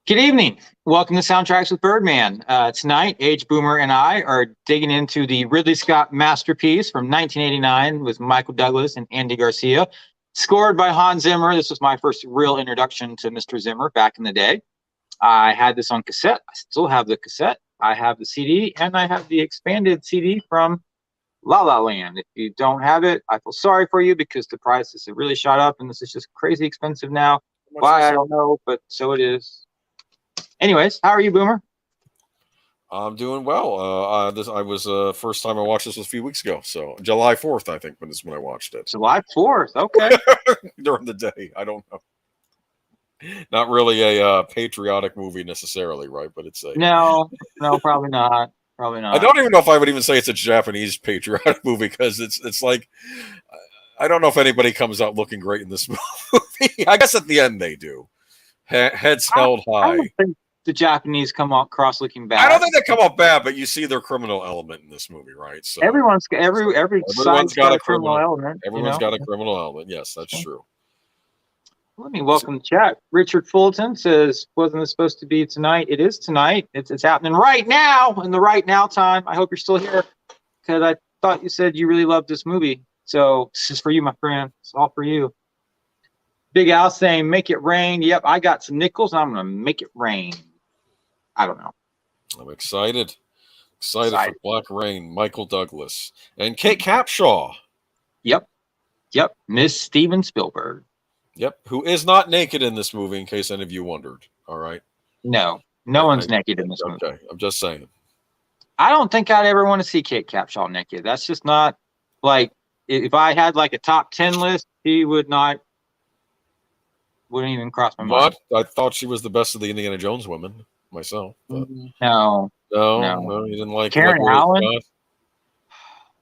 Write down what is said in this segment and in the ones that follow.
Good evening. Welcome to Soundtracks with Birdman. Tonight, Age Boomer and I are digging into the Ridley Scott masterpiece from 1989 with Michael Douglas and Andy Garcia, scored by Hans Zimmer. This was my first real introduction to Mr. Zimmer back in the day. I had this on cassette. I still have the cassette. I have the CD, and I have the expanded CD from La La Land. If you don't have it, I feel sorry for you because the prices have really shot up, and this is just crazy expensive now. Why, I don't know, but so it is. Anyways, how are you, Boomer? I'm doing well. I was first time I watched this was a few weeks ago, so July 4th, I think, when I watched it. July 4th, okay. During the day, I don't know. Not really a patriotic movie necessarily, right? But it's a no, probably not. Probably not. I don't even know if I would even say it's a Japanese patriotic movie because it's like I don't know if anybody comes out looking great in this movie. I guess at the end they do. Heads held high. I don't think the Japanese come across looking bad. I don't think they come off bad, but you see their criminal element in this movie, right? So everyone's got a criminal element. Everyone's got a criminal element. Yes, that's true. Let me welcome the chat. Richard Fulton says, "Wasn't this supposed to be tonight? It is tonight. It's happening right now in the right now time. I hope you're still here because I thought you said you really loved this movie. So this is for you, my friend. It's all for you." Big Al saying, "Make it rain." Yep, I got some nickels, and I'm gonna make it rain. I don't know. I'm excited for Black Rain, Michael Douglas, and Kate Capshaw. Yep. Miss Steven Spielberg. Yep, who is not naked in this movie, in case any of you wondered. All right. No one's naked in this movie. Okay, I'm just saying. I don't think I'd ever want to see Kate Capshaw naked. That's just not like if I had like a top 10 list, he wouldn't even cross my mind. What? I thought she was the best of the Indiana Jones women myself. But... No, you didn't like Karen Allen.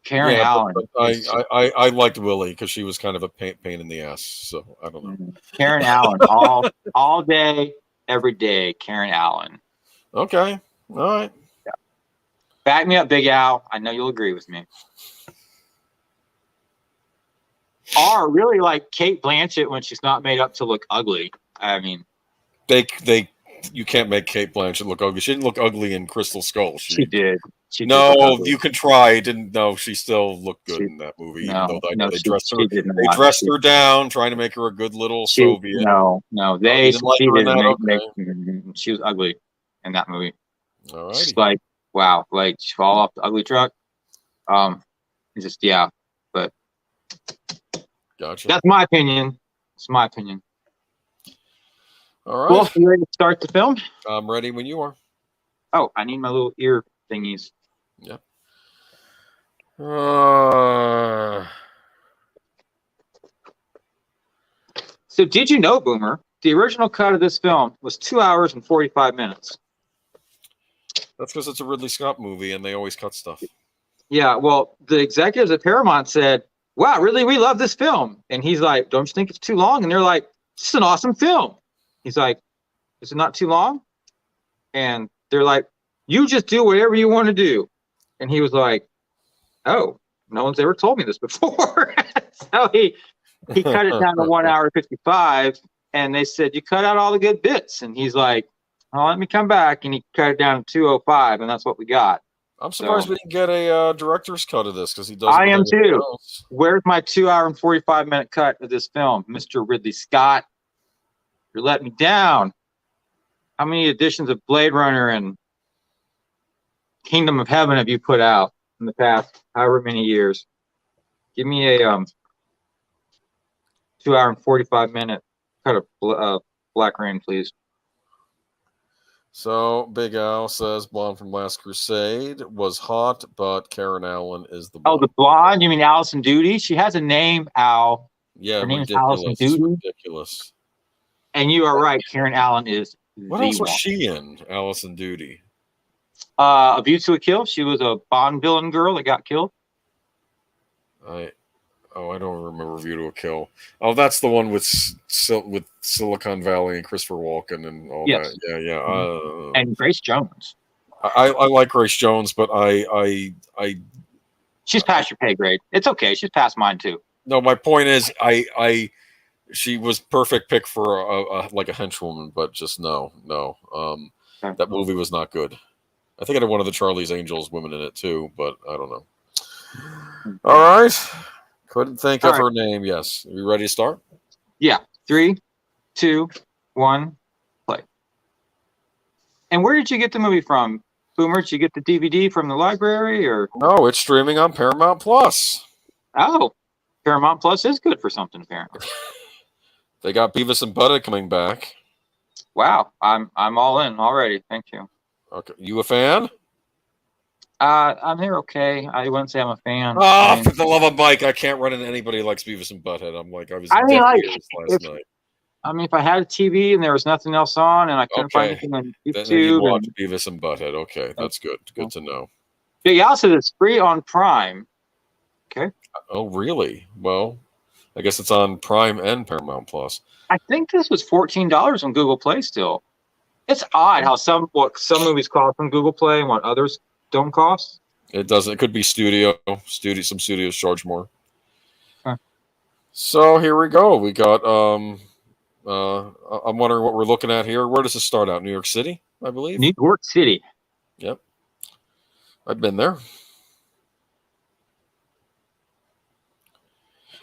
Karen Allen. I liked Willie because she was kind of a pain in the ass. So I don't know. Karen Allen, all day, every day. Karen Allen. Okay, all right. Yeah. Back me up, Big Al. I know you'll agree with me. Or really like Kate Blanchett when she's not made up to look ugly. I mean, you can't make Kate Blanchett look ugly. She didn't look ugly in Crystal Skull. She did. You can try. Didn't know she still looked good in that movie. They dressed her down, trying to make her a good little Soviet. She was ugly in that movie. All right. She's like, wow, like she fall off the ugly truck. But gotcha. That's my opinion. It's my opinion. All right. Well, you ready to start the film? I'm ready when you are. Oh, I need my little ear thingies. Yep. So did you know, Boomer, the original cut of this film was 2 hours and 45 minutes? That's because it's a Ridley Scott movie and they always cut stuff. Yeah, well, the executives at Paramount said, "Wow, really, we love this film." And he's like, "Don't you think it's too long?" And they're like, "It's an awesome film." He's like, "Is it not too long?" And they're like, "You just do whatever you want to do." And he was like, "Oh, no one's ever told me this before." So he cut it down to 1 hour 55. And they said, "You cut out all the good bits." And he's like, "Oh, let me come back." And he cut it down to 2:05. And that's what we got. I'm surprised we didn't get a director's cut of this because he does. I am too. Where's my 2 hour and 45 minute cut of this film, Mr. Ridley Scott? You're letting me down. How many editions of Blade Runner and Kingdom of Heaven have you put out in the past however many years? Give me a 2 hour and 45 minute cut of Black Rain, please. So Big Al says Blonde from Last Crusade was hot, but Karen Allen is the blonde. Oh, the blonde? You mean Allison Doody? She has a name, Al. Yeah, her name is Allison Doody. Ridiculous. And you are right. Karen Allen is what else was she in? Allison Doody. A View to a Kill. She was a Bond villain girl that got killed. I don't remember View to a Kill. Oh, that's the one with Silicon Valley and Christopher Walken and all that. Yeah. And Grace Jones. I like Grace Jones, but she's past your pay grade. It's okay. She's past mine too. No, my point is, I She was perfect pick for like a henchwoman, but just no. Okay. That movie was not good. I think it had one of the Charlie's Angels women in it too, but I don't know. All right. Couldn't think All of right. her name. Yes. Are you ready to start? Yeah. 3, 2, 1, play. And where did you get the movie from? Boomer, did you get the DVD from the library or? No, it's streaming on Paramount Plus. Oh, Paramount Plus is good for something apparently. They got Beavis and Butthead coming back. Wow, I'm all in already. Thank you. Okay, you a fan? They're okay. I wouldn't say I'm a fan. Oh, for the love of Mike, I can't run into anybody who likes Beavis and Butthead. I'm like, I was I mean, dead like, serious last night. if I had a TV and there was nothing else on and I couldn't find Okay, anything on then you'd YouTube, watch and Beavis and Butthead. Okay, that's good. Good to know. Big Al said it's free on Prime. Okay. Oh, really? Well, I guess it's on Prime and Paramount Plus. I think this was $14 on Google Play still. It's odd how some movies cost on Google Play and what others don't cost. It doesn't. It could be studio. Some studios charge more. Huh. So here we go. We got. I'm wondering what we're looking at here. Where does it start out? New York City, I believe. New York City. Yep. I've been there.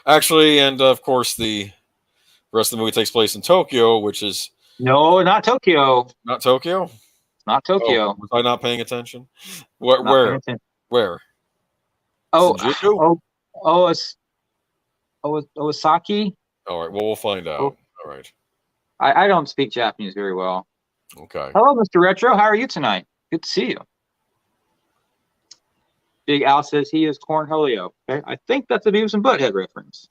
Actually, and of course, the rest of the movie takes place in Tokyo, which is No, not Tokyo. not Tokyo. Not Tokyo. Oh, was I not paying attention? Where? Not paying attention. Where? Oh, Shinjuku? Osaki. All right. Well, we'll find out. Oh. All right. I don't speak Japanese very well. Okay. Hello, Mr. Retro. How are you tonight? Good to see you. Big Al says he is Cornholio. Okay, I think that's a Beavis and Butthead reference.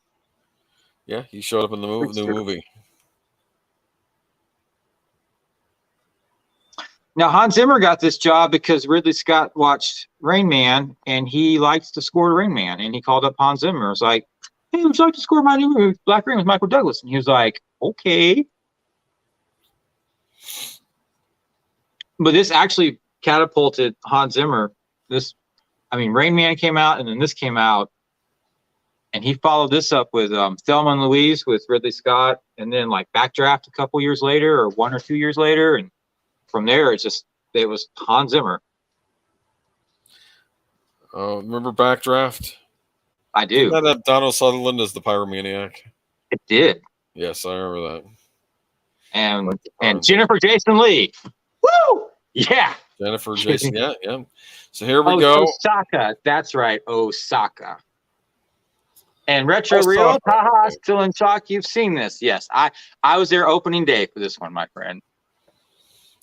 Yeah, he showed up in the new movie. Now, Hans Zimmer got this job because Ridley Scott watched Rain Man, and he likes to score Rain Man, and he called up Hans Zimmer. It was like, hey, would you like to score my new movie, Black Rain, with Michael Douglas? And he was like, okay. But this actually catapulted Hans Zimmer. Rain Man came out, and then this came out, and he followed this up with Thelma and Louise with Ridley Scott, and then like Backdraft a couple years later, or 1 or 2 years later, and from there it was Hans Zimmer. Remember Backdraft? I do. Didn't that have Donald Sutherland as the pyromaniac? It did. Yes, I remember that. And Jennifer Jason Leigh. Woo! Yeah. Jennifer Jason. Yeah. So here we go. Osaka. That's right. Osaka. And Retro Real, haha, still in shock. You've seen this. Yes. I was there opening day for this one, my friend.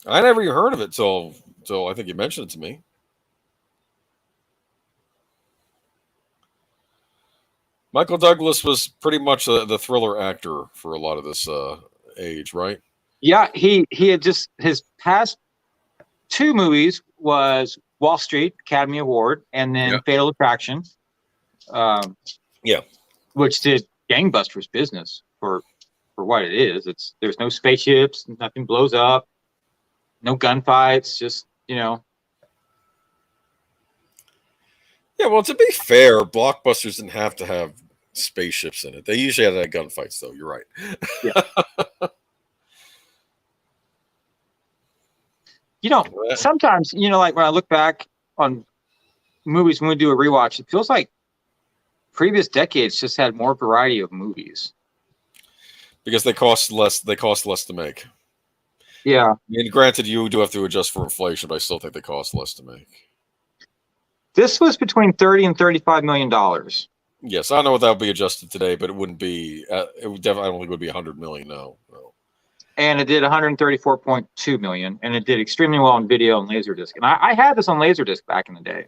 I never even heard of it till I think you mentioned it to me. Michael Douglas was pretty much the thriller actor for a lot of this age, right? Yeah, he had just his past 2 movies was Wall Street Academy Award and then Fatal Attraction. Which did gangbusters business for what it is. There's no spaceships, nothing blows up, no gunfights, just Yeah, well, to be fair, blockbusters didn't have to have spaceships in it. They usually had gunfights, though. You're right. Yeah. Sometimes, like when I look back on movies when we do a rewatch, it feels like previous decades just had more variety of movies. Because they cost less. They cost less to make. Yeah. I mean, granted, you do have to adjust for inflation, but I still think they cost less to make. This was between $30 and $35 million. Yes, I don't know what that would be adjusted today, but it wouldn't be. It would definitely. I don't think it would be $100 million. No. And it did 134.2 million, and it did extremely well on video and Laserdisc. And I had this on Laserdisc back in the day.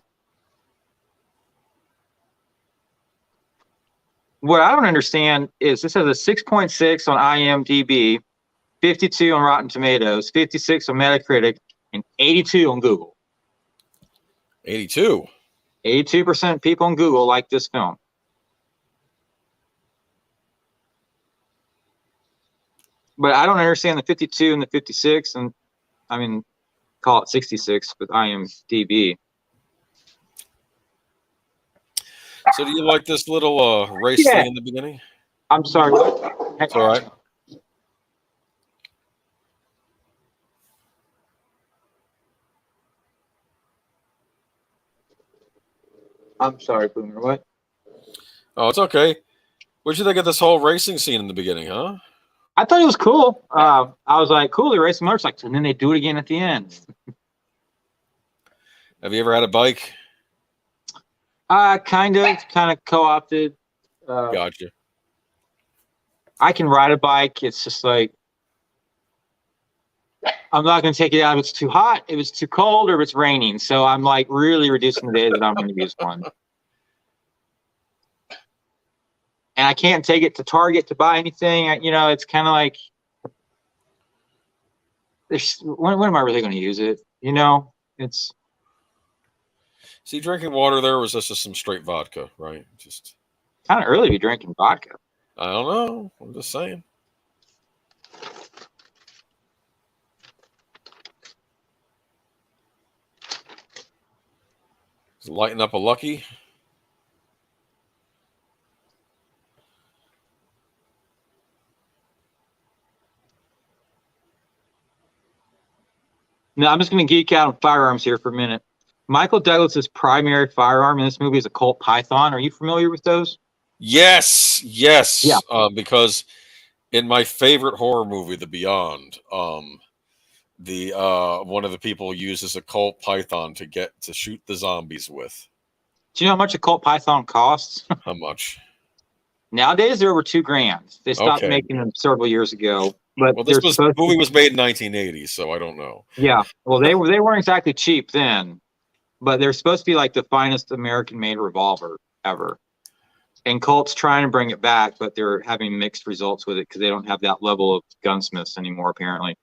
What I don't understand is this has a 6.6 on IMDb, 52 on Rotten Tomatoes, 56 on Metacritic, and 82 on Google. 82. 82% of people on Google like this film. But I don't understand the 52 and the 56, and call it 66 with IMDb. So do you like this little race thing in the beginning? I'm sorry. It's all right. I'm sorry, Boomer. What? Oh, it's okay. What'd you think of this whole racing scene in the beginning, huh? I thought it was cool. I was like, cool, they race motorcycles, and then they do it again at the end. Have you ever had a bike? Kind of co-opted. Gotcha. I can ride a bike. It's just like I'm not going to take it out if it's too hot, if it's too cold, or if it's raining. So I'm like really reducing the days that I'm going to use one. And I can't take it to Target to buy anything. It's kind of like, when am I really going to use it? It's See, drinking water there was just some straight vodka, right? Just kind of early to be drinking vodka. I don't know. I'm just saying. Is it lighting up a Lucky? No, I'm just going to geek out on firearms here for a minute. Michael Douglas's primary firearm in this movie is a Colt Python. Are you familiar with those? Yes. Yeah. Because in my favorite horror movie, The Beyond, the one of the people uses a Colt Python to shoot the zombies with. Do you know how much a Colt Python costs? How much? Nowadays, they're over $2,000. They stopped Okay. making them several years ago. But Well, this movie was made in 1980, so I don't know. Yeah. Well, they weren't exactly cheap then, but they're supposed to be like the finest American-made revolver ever. And Colt's trying to bring it back, but they're having mixed results with it because they don't have that level of gunsmiths anymore, apparently.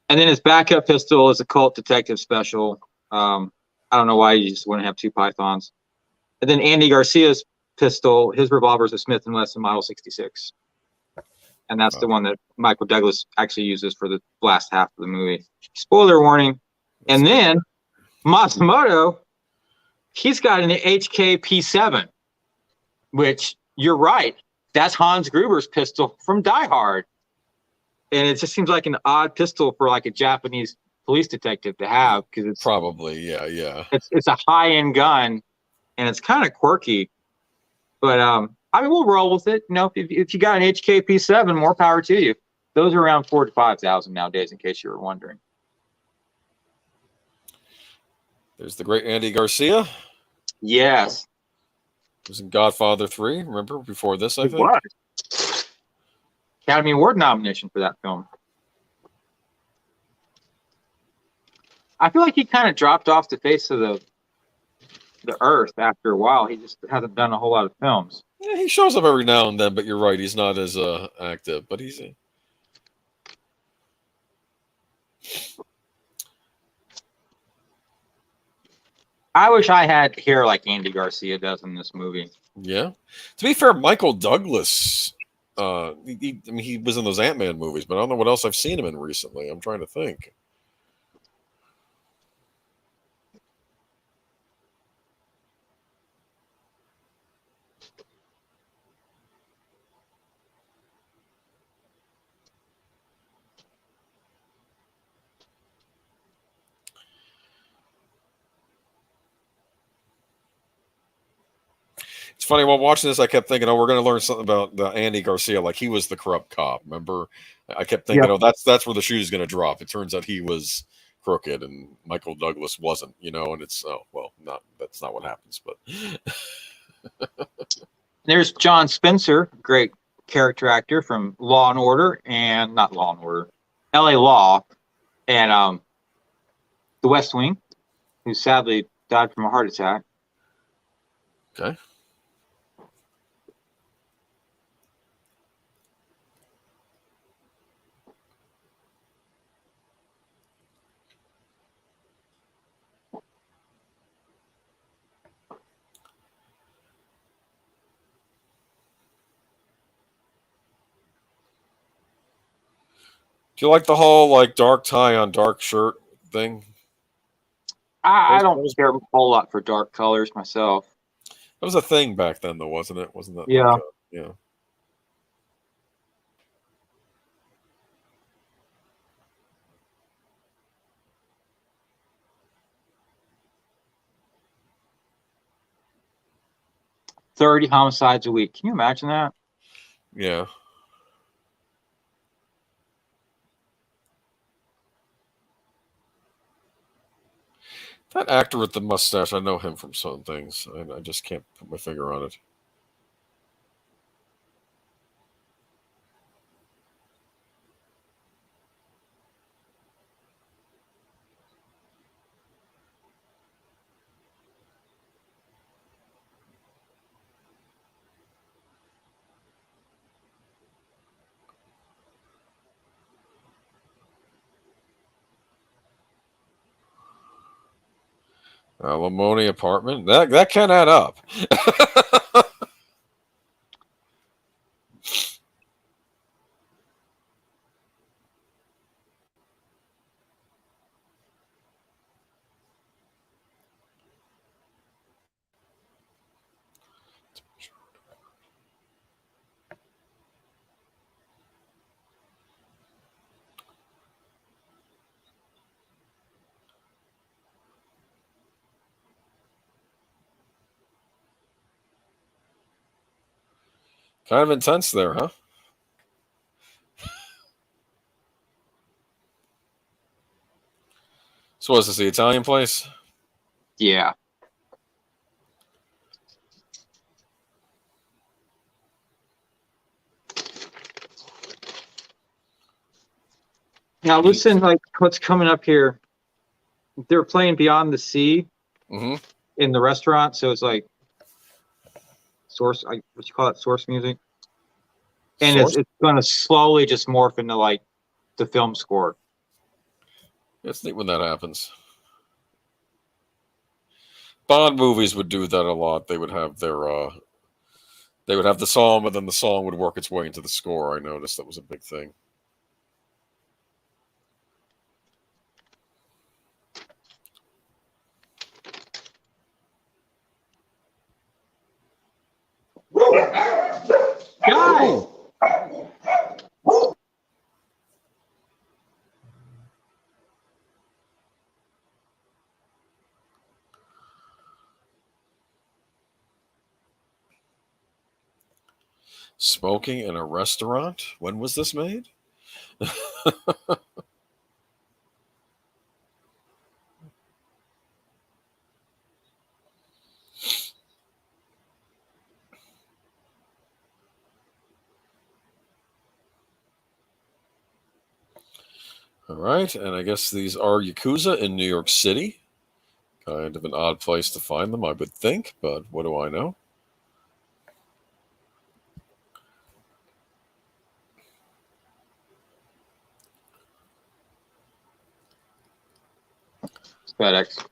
And then his backup pistol is a Colt Detective Special. I don't know why you just wouldn't have two Pythons. And then Andy Garcia's pistol, his revolver is a Smith & Wesson Model 66. And that's the one that Michael Douglas actually uses for the last half of the movie. Spoiler warning. And then Matsumoto, he's got an HK P7, which you're right. That's Hans Gruber's pistol from Die Hard. And it just seems like an odd pistol for like a Japanese police detective to have because it's probably, yeah. It's a high-end gun and it's kind of quirky. But I mean, we'll roll with it. If you got an HK P7, more power to you. Those are around 4,000 to 5,000 nowadays, in case you were wondering. There's the great Andy Garcia. Yes. He was in Godfather 3, remember? Before this, I think. Was. Academy Award nomination for that film. I feel like he kind of dropped off the face of the earth after a while. He just hasn't done a whole lot of films. Yeah, he shows up every now and then, but you're right. He's not as active, but he's... I wish I had hair like Andy Garcia does in this movie. Yeah. To be fair, Michael Douglas, he was in those Ant-Man movies, but I don't know what else I've seen him in recently. I'm trying to think. It's funny, while watching this, I kept thinking, we're going to learn something about Andy Garcia. Like, he was the corrupt cop, remember? I kept thinking, that's where the shoe is going to drop. It turns out he was crooked and Michael Douglas wasn't, and it's, that's not what happens, but. There's John Spencer, great character actor from Law and Order, and not Law and Order, LA Law, and The West Wing, who sadly died from a heart attack. Okay. Do you like the whole dark tie on dark shirt thing? I don't care a whole lot for dark colors myself. That was a thing back then, though, wasn't it? Wasn't that? Yeah. Yeah. 30 homicides a week. Can you imagine that? Yeah. That actor with the mustache, I know him from some things. I just can't put my finger on it. Alimony apartment. That can add up. Kind of intense there, huh? So was this the Italian place? Yeah. Now listen, like what's coming up here. They're playing Beyond the Sea in the restaurant, so it's like source, what you call it, source music, and it's going to slowly just morph into like the film score. It's neat when that happens. Bond movies would do that a lot. They would have their they would have the song, but then the song would work its way into the score. I noticed that was a big thing. Guys! Smoking in a restaurant? When was this made? All right, and I guess these are Yakuza in New York City. Kind of an odd place to find them, I would think, but what do I know? FedEx.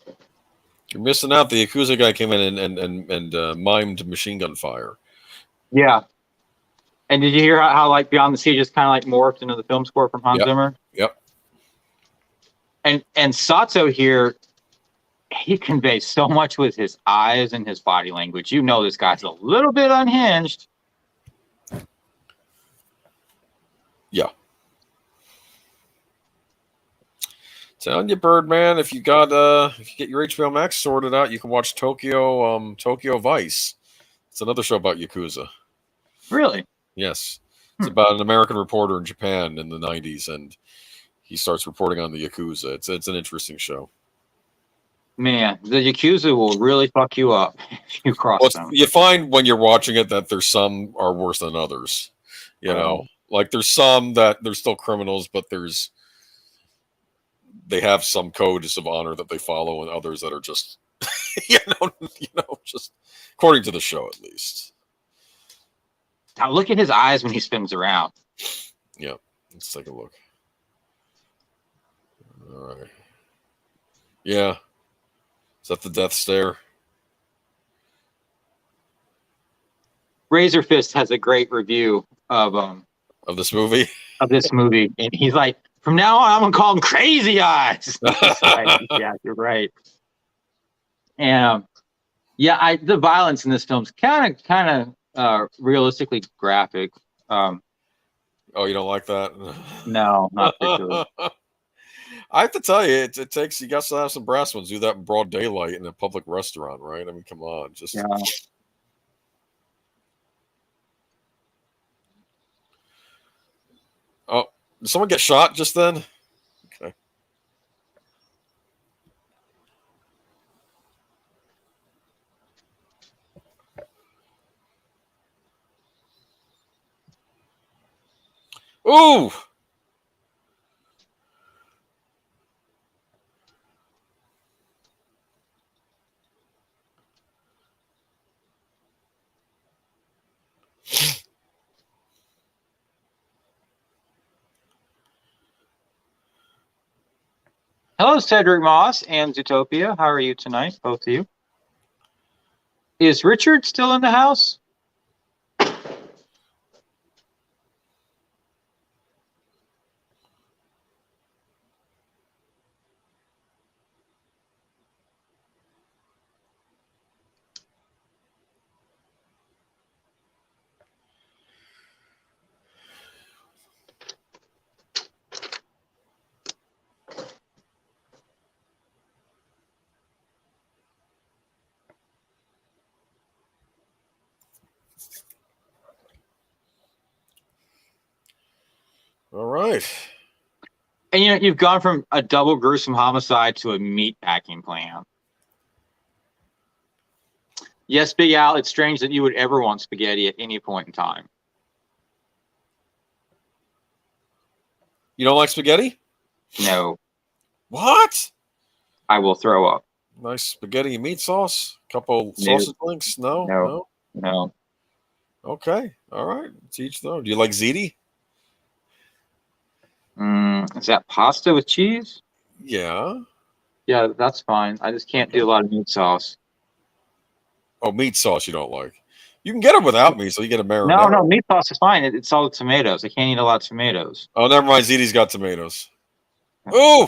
You're missing out. The Yakuza guy came in and mimed machine gun fire. Yeah. And did you hear how like Beyond the Sea just kind of like morphed into the film score from Hans Zimmer? Yep. And Sato here, he conveys so much with his eyes and his body language. You know this guy's a little bit unhinged. Yeah. Telling you, Birdman, if you get your HBO Max sorted out, you can watch Tokyo Vice. It's another show about Yakuza. Really? Yes. It's about an American reporter in Japan in the 90s, and he starts reporting on the Yakuza. It's an interesting show. Man, the Yakuza will really fuck you up if you cross them. You find when you're watching it that there's some are worse than others. You know, like there's some that they're still criminals, but they have some codes of honor that they follow, and others that are just, just according to the show at least. Now look at his eyes when he spins around. Yeah, let's take a look. All right. Yeah. Is that the death stare? Razor Fist has a great review of this movie. And he's like, from now on, I'm gonna call him Crazy Eyes. Like, yeah, you're right. And the violence in this film is kind of realistically graphic. Oh, you don't like that? No, not particularly. I have to tell you, it takes, you got to have some brass ones do that in broad daylight in a public restaurant, right? I mean, come on, just. Yeah. Oh, did someone get shot just then? Okay. Ooh. Hello, Cedric Moss and Zootopia. How are you tonight, both of you? Is Richard still in the house? All right. And you've gone from a double gruesome homicide to a meat packing plant. Yes, Big Al, it's strange that you would ever want spaghetti at any point in time. You don't like spaghetti? No, What? I will throw up. Nice spaghetti and meat sauce. Couple No, sausage links. No, no, no. no. Okay. All right. Teach though. Do you like ziti? Is that pasta with cheese? Yeah. Yeah, that's fine. I just can't do a lot of meat sauce. Oh, meat sauce you don't like. You can get it without meat, so you get a No, marinara. no, meat sauce is fine. It's all the tomatoes. I can't eat a lot of tomatoes. Oh, never mind. Ziti's got tomatoes. Ooh.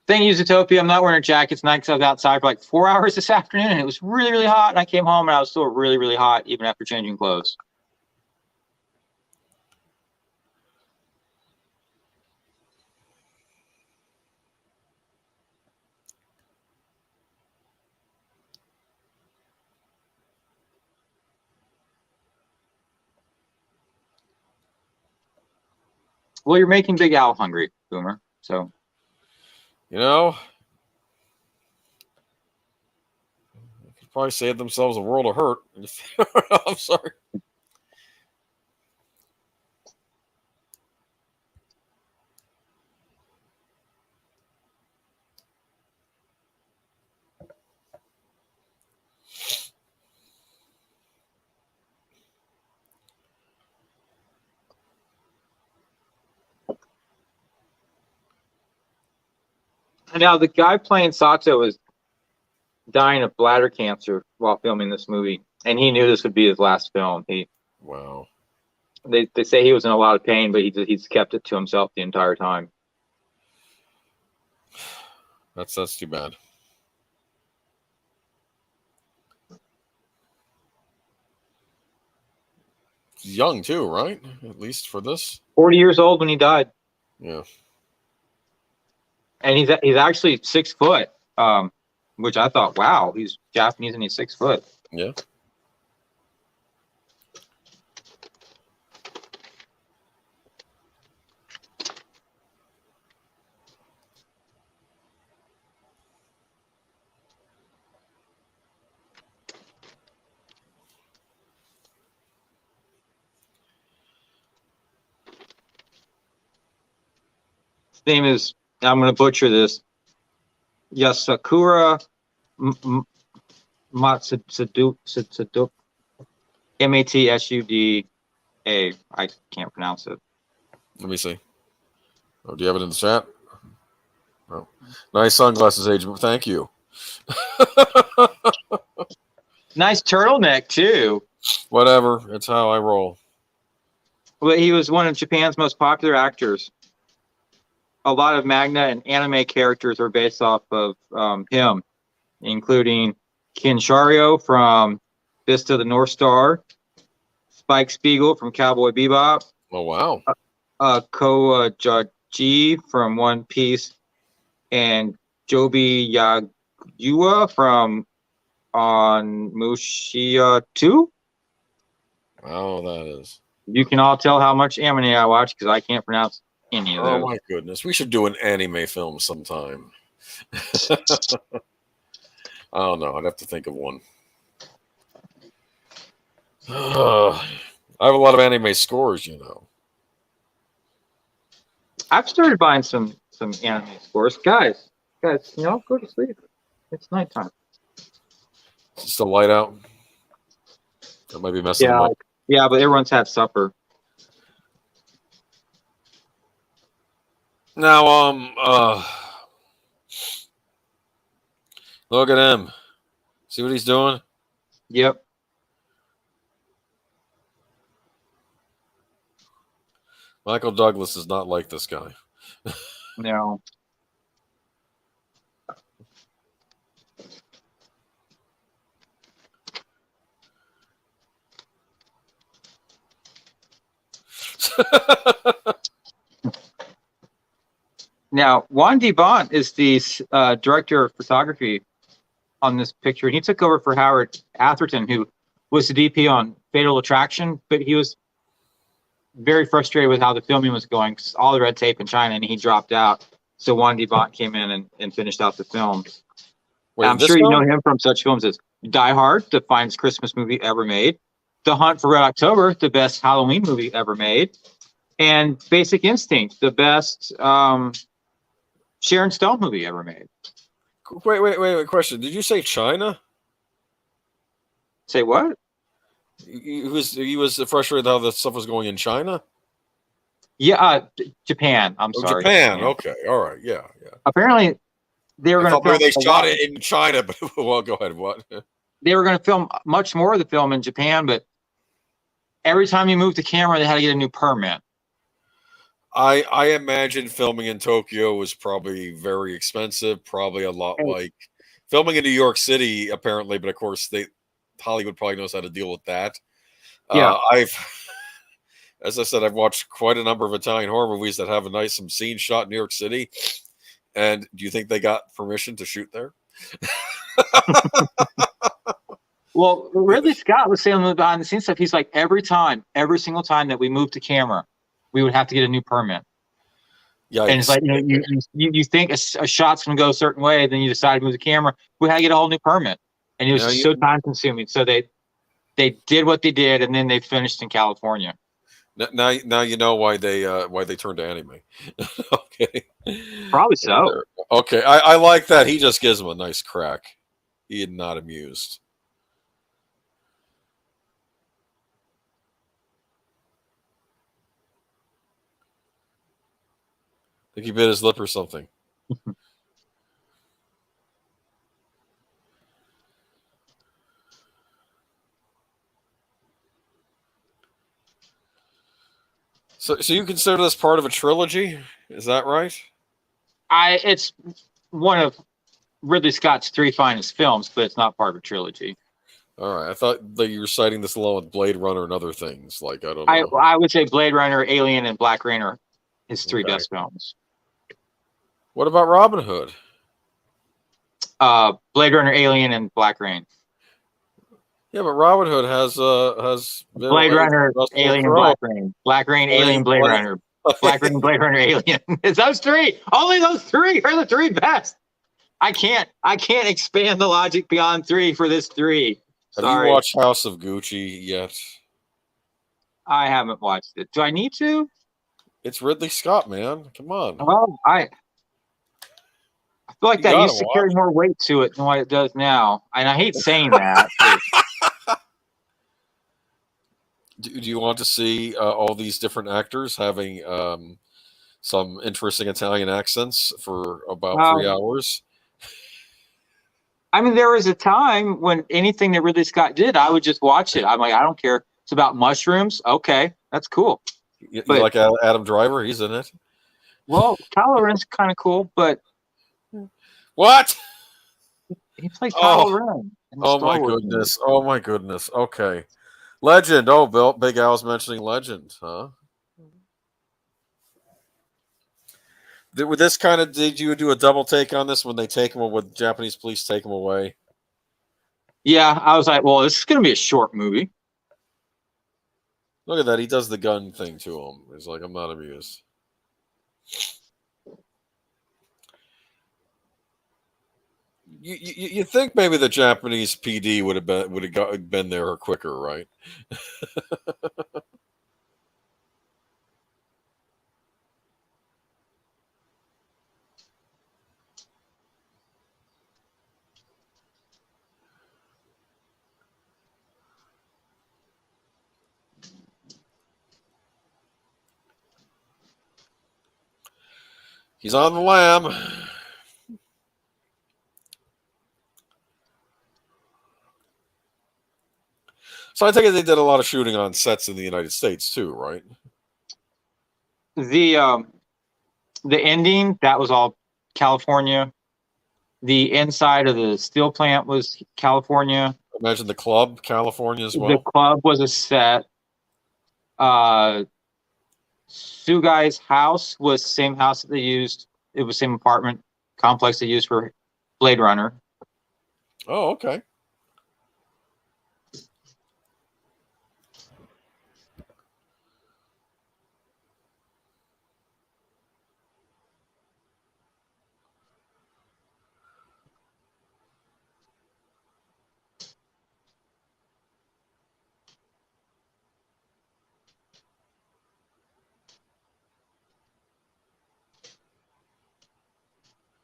Thank you, Zootopia. I'm not wearing a jacket tonight because I was outside for like 4 hours this afternoon, and it was really, really hot. And I came home and I was still really, really hot even after changing clothes. Well, you're making Big Al hungry, Boomer. So You know, they could probably save themselves a world of hurt. I'm sorry. now the guy playing Sato was dying of bladder cancer while filming this movie, and he knew this would be his last film. Wow. They say he was in a lot of pain, but he's kept it to himself the entire time. That's too bad. He's young too, right? At least for this. 40 years old when he died. Yeah. And he's actually 6 foot, which I thought, wow, he's Japanese and he's 6 foot. Yeah. His name is, I'm going to butcher this, Yasakura Matsuda, Matsuda. I can't pronounce it. Let me see. Oh, do you have it in the chat? Oh. Nice sunglasses, Agent. Thank you. Nice turtleneck, too. Whatever. It's how I roll. Well, he was one of Japan's most popular actors. A lot of manga and anime characters are based off of him, including Kinshario from Fist of the North Star, Spike Spiegel from Cowboy Bebop, Oh, wow. Kojaji from One Piece, and Joby Yagua from on Mushia 2. Oh, that is. You can all tell how much anime I watch because I can't pronounce any of Oh those. my goodness, we should do an anime film sometime. I don't know. I'd have to think of one. I have a lot of anime scores, you know. I've started buying some anime scores. Guys, go to sleep. It's nighttime. Is it still light out? That might be messing Yeah, them up. yeah, but everyone's had supper. Now, look at him. See what he's doing? Yep. Michael Douglas is not like this guy. No. Now, Juan D. Bont is the director of photography on this picture. He took over for Howard Atherton, who was the DP on Fatal Attraction, but he was very frustrated with how the filming was going because all the red tape in China, and he dropped out. So Juan D. Bont came in and finished out the film. Wait, I'm sure you know him from such films as Die Hard, the finest Christmas movie ever made, The Hunt for Red October, the best Halloween movie ever made, and Basic Instinct, the best Sharon Stone movie ever made. Wait. Question. Did you say China? Say what? He was frustrated how the stuff was going in China? Yeah, Japan. I'm sorry. Japan. Okay. All right. Yeah. Apparently, they were going to film. They shot it in China, but well, go ahead. What? They were going to film much more of the film in Japan, but every time you moved the camera, they had to get a new permit. I imagine filming in Tokyo was probably very expensive, probably a lot like filming in New York City, apparently, but of course Hollywood probably knows how to deal with that. Yeah. As I said, I've watched quite a number of Italian horror movies that have some scenes shot in New York City. And do you think they got permission to shoot there? Well, Ridley Scott was saying behind the scenes stuff. He's like, every single time that we moved the camera, we would have to get a new permit. Yikes. And it's like, you think a shot's going to go a certain way, then you decide to move the camera. We had to get a whole new permit. And it was so time consuming. So they did what they did, and then they finished in California. Now you know why they turned to anime. Okay. Probably so. Okay, I like that. He just gives him a nice crack. He is not amused. I think he bit his lip or something. So you consider this part of a trilogy? Is that right? It's one of Ridley Scott's 3 finest films, but it's not part of a trilogy. All right. I thought that you were citing this along with Blade Runner and other things. Like, I don't know. I would say Blade Runner, Alien, and Black Rain are his 3 best films. What about Robin Hood? Blade Runner, Alien, and Black Rain. Yeah, but Robin Hood has Blade Runner, Alien, and Black Rain. Black Rain, Alien, Blade Runner. Black Rain, Blade Runner, Alien. It's those 3. Only those 3 are the 3 best. I can't expand the logic beyond 3 for this 3. Sorry. Have you watched House of Gucci yet? I haven't watched it. Do I need to? It's Ridley Scott, man. Come on. Well, I feel like that used to carry more weight to it than what it does now. And I hate saying that. Do you want to see all these different actors having some interesting Italian accents for about 3 hours? I mean, there was a time when anything that Ridley Scott did, I would just watch it. I'm like, I don't care. It's about mushrooms. Okay, that's cool. You like Adam Driver? He's in it. Well, Kylo Ren's kind of cool, but what? He played Kylo Ren. Oh my goodness! Oh my goodness! Okay, Legend. Oh, Big Al's mentioning Legend, huh? With this kind of, did you do a double take on this when they take him, when Japanese police take him away? Yeah, I was like, well, this is going to be a short movie. Look at that. He does the gun thing to him. He's like, I'm not amused. You think maybe the Japanese PD would have been there quicker, right? He's on the lam. So I take it they did a lot of shooting on sets in the United States too, right? The ending, that was all California. The inside of the steel plant was California. Imagine the club, California as The well. club was a set. Sugai's house was the same house that they used. It was the same apartment complex they used for Blade Runner. Oh, okay.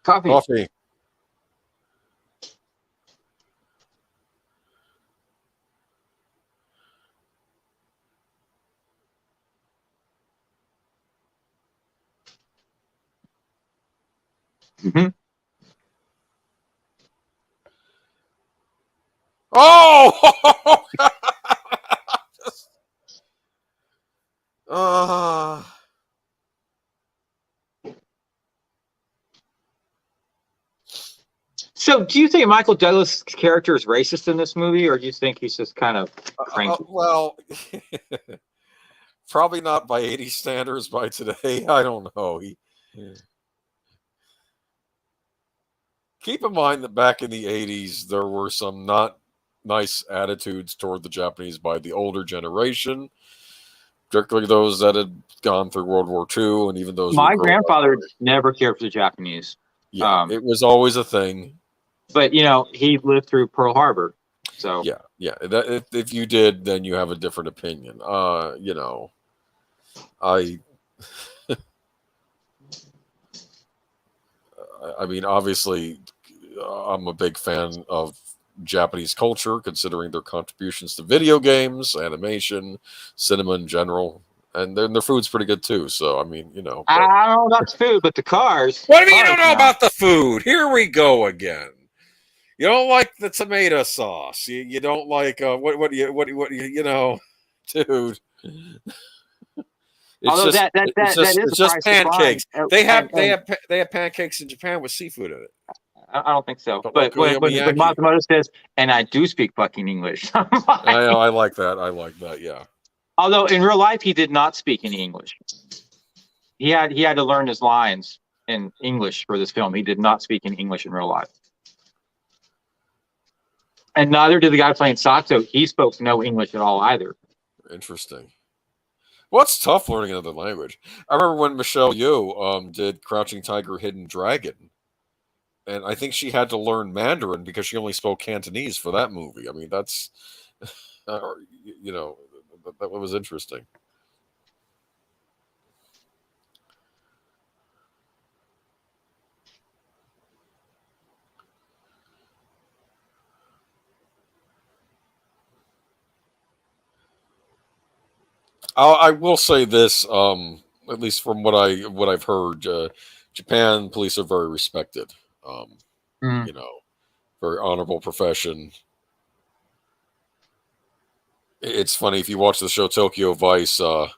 Coffee. Mm-hmm. Oh! uh, So, do you think Michael Douglas' character is racist in this movie, or do you think he's just kind of cranky? Well, probably not by 80 standards by today. I don't know. Keep in mind that back in the 80s, there were some not nice attitudes toward the Japanese by the older generation, particularly those that had gone through World War II, and even those who My were growing up. grandfather never cared for the Japanese. Yeah, it was always a thing. But, he lived through Pearl Harbor. So Yeah. If you did, then you have a different opinion. I mean, obviously, I'm a big fan of Japanese culture, considering their contributions to video games, animation, cinema in general, and their food's pretty good too. So, I mean, But... I don't know about the food, but the cars. What do you mean you don't know about the food? Here we go again. You don't like the tomato sauce. You don't like what do you dude. It's just pancakes. They have pancakes in Japan with seafood in it. I don't think so. But when Matsumoto says, and I do speak fucking English. I like that. Yeah. Although in real life he did not speak any English. He had to learn his lines in English for this film. He did not speak any English in real life. And neither did the guy playing Sato. He spoke no English at all either. Interesting. Well, it's tough learning another language. I remember when Michelle Yeoh did Crouching Tiger, Hidden Dragon, and I think she had to learn Mandarin because she only spoke Cantonese for that movie. I mean, that's that was interesting. I will say this, at least from what I've heard, Japan police are very respected. Very honorable profession. It's funny if you watch the show Tokyo Vice, the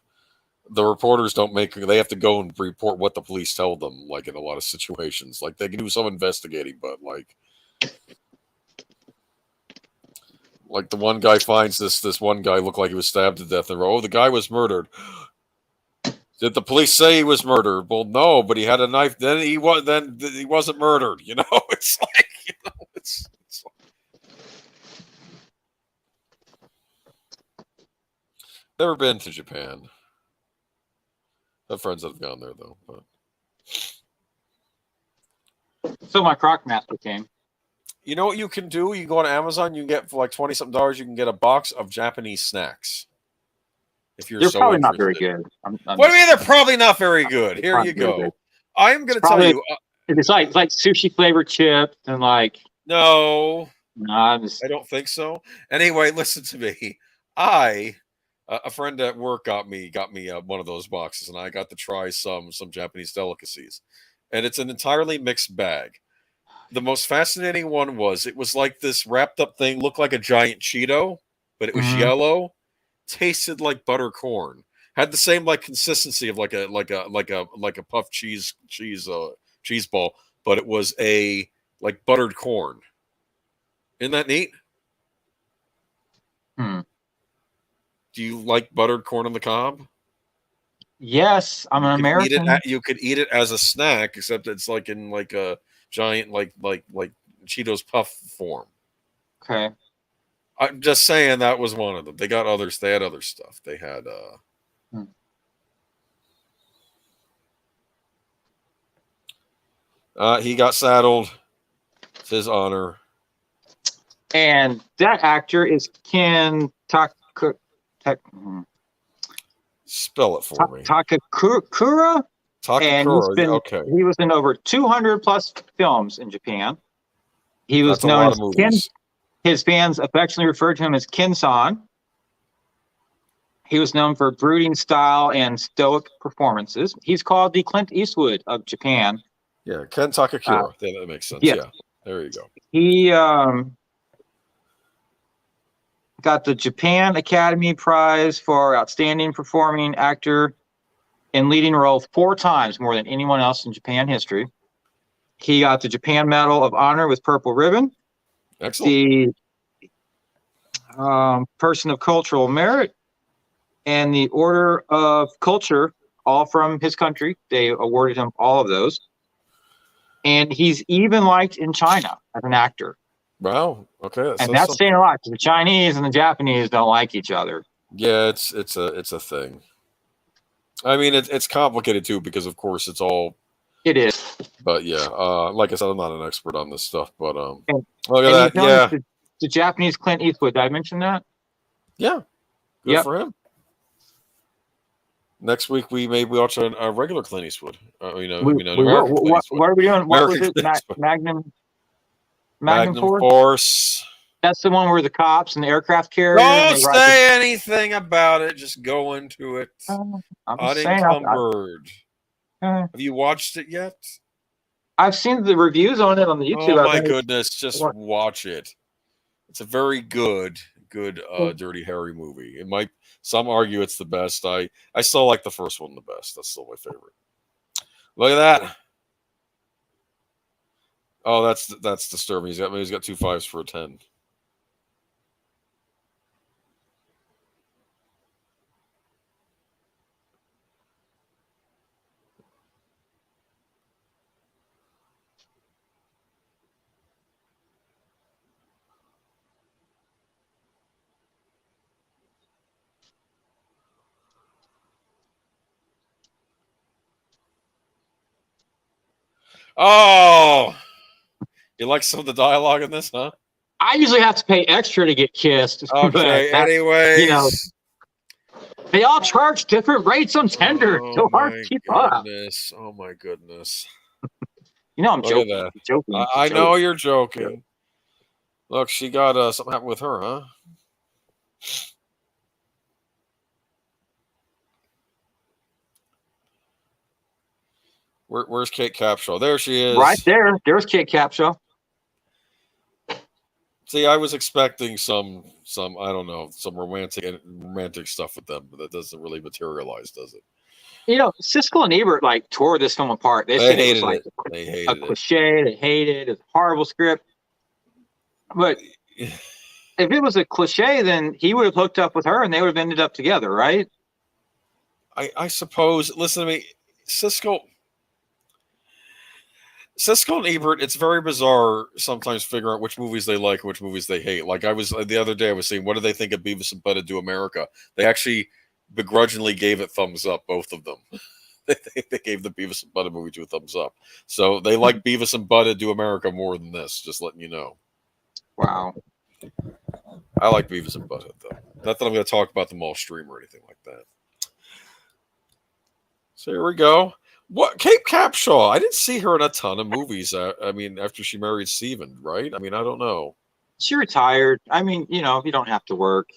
reporters they have to go and report what the police tell them. Like in a lot of situations, like they can do some investigating, but like the one guy finds this one guy looked like he was stabbed to death, and the guy was murdered. Did the police say he was murdered? Well, no, but he had a knife. Then he wasn't murdered. It's like it's Never been to Japan. I have friends that have gone there though. But So my Croc Master came. you know what you can do? You go on Amazon, you can get for like $20-something, you can get a box of Japanese snacks. If you're They're so probably interested. not very good. What do you mean they're probably not very good? Here you go. I am going to tell you. It's like sushi flavored chips and like. No, I don't think so. Anyway, listen to me. A friend at work got me one of those boxes, and I got to try some Japanese delicacies, and it's an entirely mixed bag. The most fascinating one was it was like this wrapped up thing, looked like a giant Cheeto, but it was yellow, tasted like butter corn, had the same like consistency of like a puffed cheese ball, but it was a like buttered corn. Isn't that neat? Do you like buttered corn on the cob? Yes, I'm an American. You could eat it as a snack, except it's like in like a giant like Cheetos puff form. Okay. I'm just saying that was one of them. They got others. They had other stuff. They had he got saddled. It's his honor. And that actor is Ken Spell it for me. Takakura. Takakura. Okay. He was in over 200 plus films in Japan. He was That's known a lot as of movies. His fans affectionately referred to him as Ken-san. He was known for brooding style and stoic performances. He's called the Clint Eastwood of Japan. Yeah, Ken Takakura. That makes sense. Yeah, there you go. He got the Japan Academy Prize for Outstanding Performing Actor in Leading Role 4 times, more than anyone else in Japan history. He got the Japan Medal of Honor with Purple Ribbon. Excellent. The Person of Cultural Merit and the Order of Culture, all from his country. They awarded him all of those. And he's even liked in China as an actor. Wow. Okay. And that's saying a lot because the Chinese and the Japanese don't like each other. Yeah, it's a thing. I mean, it's complicated too because of course it's all. It is. But yeah, like I said, I'm not an expert on this stuff, but look at that. Yeah. The Japanese Clint Eastwood. Did I mention that? Yeah. Good for him. Next week we maybe watch a regular Clint Eastwood. What are we doing? What was it? Magnum Force. That's the one where the cops and the aircraft carrier. Don't say anything about it. Just go into it. Unencumbered. Have you watched it yet? I've seen the reviews on it on the YouTube. Oh my goodness! Just watch it. It's a very good Dirty Harry movie. It might. Some argue it's the best. I still like the first one the best. That's still my favorite. Look at that. Oh, that's disturbing. He's got 2 5s for a 10. Oh, you like some of the dialogue in this, huh? I usually have to pay extra to get kissed. Okay, anyways. They all charge different rates on Tinder. So hard to keep up. Oh my goodness. I'm joking. I know you're joking. Yeah. Look, she got something happened with her, huh? Where's Kate Capshaw? There she is. Right there. There's Kate Capshaw. See, I was expecting some I don't know, some romantic stuff with them, but that doesn't really materialize, does it? Siskel and Ebert tore this film apart. They said it was they hated a cliche. They hated it. It's a horrible script. But if it was a cliche, then he would have hooked up with her and they would have ended up together, right? I suppose. Listen to me, Siskel and Ebert, it's very bizarre sometimes figuring out which movies they like and which movies they hate. Like the other day I was saying, what do they think of Beavis and Butthead Do America? They actually begrudgingly gave it thumbs up, both of them. They gave the Beavis and Butthead movie 2 thumbs up. So they like Beavis and Butthead Do America more than this, just letting you know. Wow. I like Beavis and Butthead, though. Not that I'm going to talk about them all stream or anything like that. So here we go. What Kate Capshaw? I didn't see her in a ton of movies. I mean, after she married Steven, right? I mean, I don't know. She retired. I mean, you don't have to work,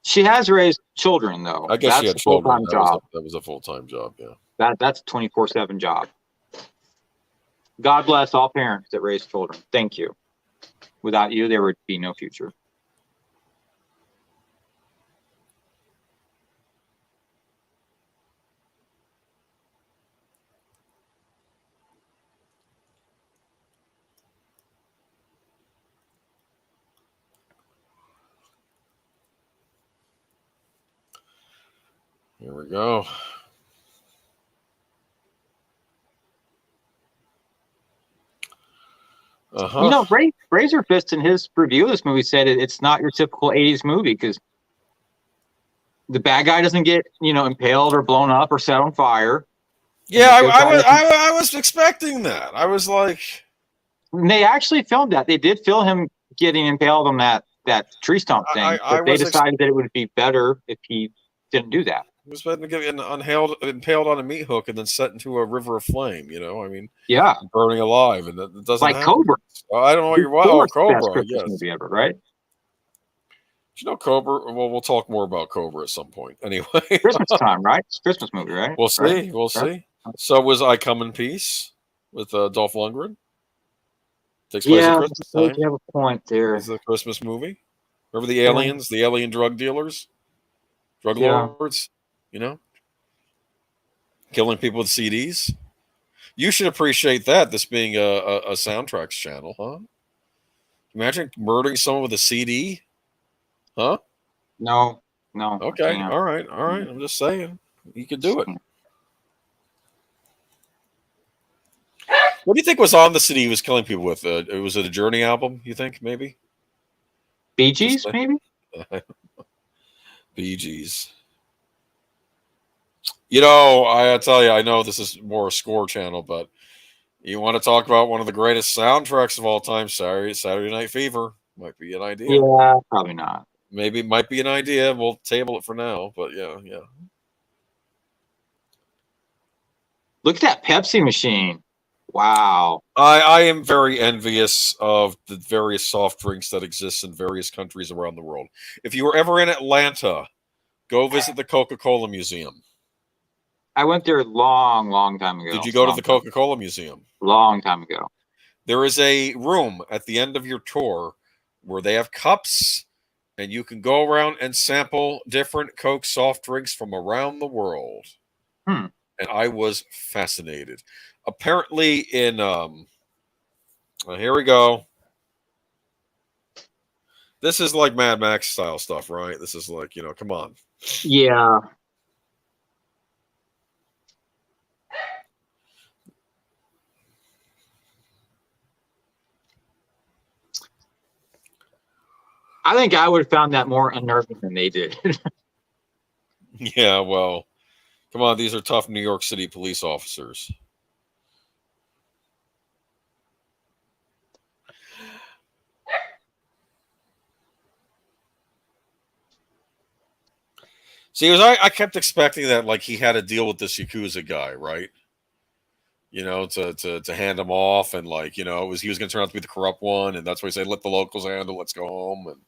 She has raised children, though. I guess that's she had a children. full-time job. That was a full-time job, yeah. That's a 24/7 job. God bless all parents that raise children. Thank you. Without you, there would be no future. Here we go. Razorfist in his review of this movie said it's not your typical 80s movie because the bad guy doesn't get, impaled or blown up or set on fire. Yeah, I was expecting that. I was like... They actually filmed that. They did film him getting impaled on that tree stump thing. But they decided that it would be better if he didn't do that. He was better to get impaled on a meat hook and then set into a river of flame, I mean... Yeah. Burning alive, and that doesn't like happen. Cobra. I don't know what you're... Oh, Cobra, yes. Movie ever, right? Cobra? Well, we'll talk more about Cobra at some point. Anyway. Christmas time, right? It's a Christmas movie, right? We'll see. Right? We'll see. So was I Come in Peace with Dolph Lundgren? Takes place at Christmas time. You have a point there. It's a Christmas movie. Remember the aliens, the alien drug dealers? Drug lords? Killing people with CDs? You should appreciate that, this being a soundtracks channel, huh? Imagine murdering someone with a CD? Huh? No. Okay. All right. I'm just saying. You could do it. What do you think was on the CD he was killing people with? Was it a Journey album, you think, maybe? Bee Gees, maybe? Bee Gees. I tell you, I know this is more a score channel, but you want to talk about one of the greatest soundtracks of all time, Saturday Night Fever. Might be an idea. Yeah, probably not. Maybe it might be an idea. We'll table it for now, but yeah. Look at that Pepsi machine. Wow. I am very envious of the various soft drinks that exist in various countries around the world. If you were ever in Atlanta, go visit the Coca-Cola Museum. I went there long time ago. Did you go to the Coca-Cola Museum? Long time ago. There is a room at the end of your tour where they have cups, and you can go around and sample different Coke soft drinks from around the world. And I was fascinated. Apparently in here we go. This is like Mad Max style stuff, right? This is like, come on. Yeah. I think I would have found that more unnerving than they did. Yeah, well, come on. These are tough New York City police officers. See, I kept expecting that, like, he had to deal with this Yakuza guy, right? To hand him off, and like, he was going to turn out to be the corrupt one, and that's why he said, "Let the locals handle. Let's go home." And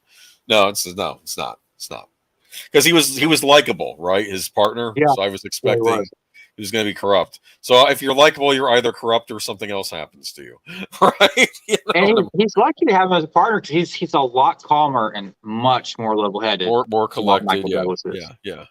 no, it's not, because he was likable, right? His partner. Yeah, so I was expecting he was going to be corrupt. So if you're likable, you're either corrupt or something else happens to you, right? And he's lucky to have him as a partner because he's a lot calmer and much more level-headed, more collected. Yeah.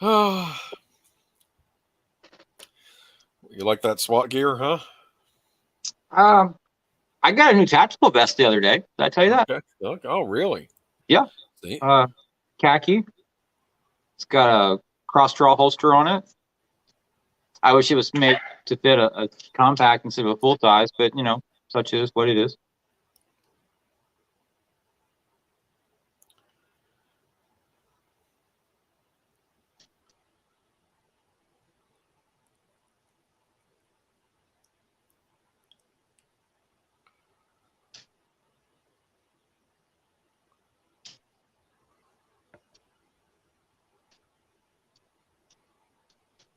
You like that SWAT gear, huh? Um, I got a new tactical vest the other day. Did I tell you that? Okay. Oh, really? Yeah. See? Khaki. It's got a cross draw holster on it. I wish it was made to fit a compact instead of a full size, but such is what it is.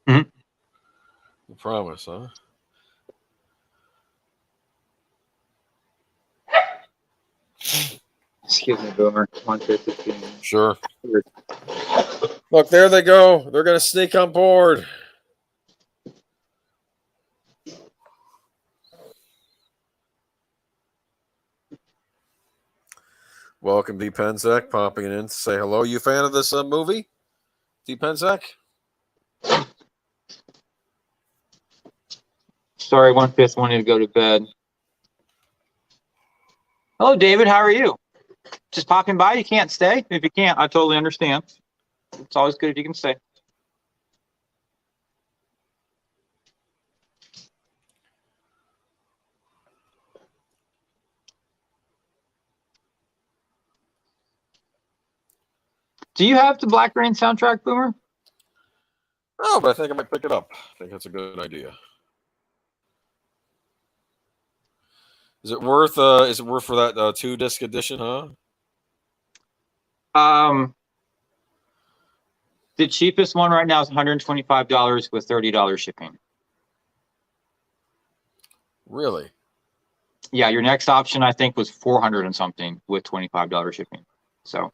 Mhm. You promise, huh? Excuse me, Boomer. 1:15. Sure. Look, there they go. They're going to sneak on board. Welcome, D. Penzak, popping in to say hello. You a fan of this movie, D. Penzak? Sorry, 1/5 wanted to go to bed. Hello, David. How are you? Just popping by. You can't stay. If you can't, I totally understand. It's always good if you can stay. Do you have the Black Rain soundtrack, Boomer? Oh, but I think I might pick it up. I think that's a good idea. Is it worth? Is it worth for that 2-disc edition? Huh? The cheapest one right now is $125 with $30 shipping. Really? Yeah, your next option I think was $400 and something with $25 shipping. So.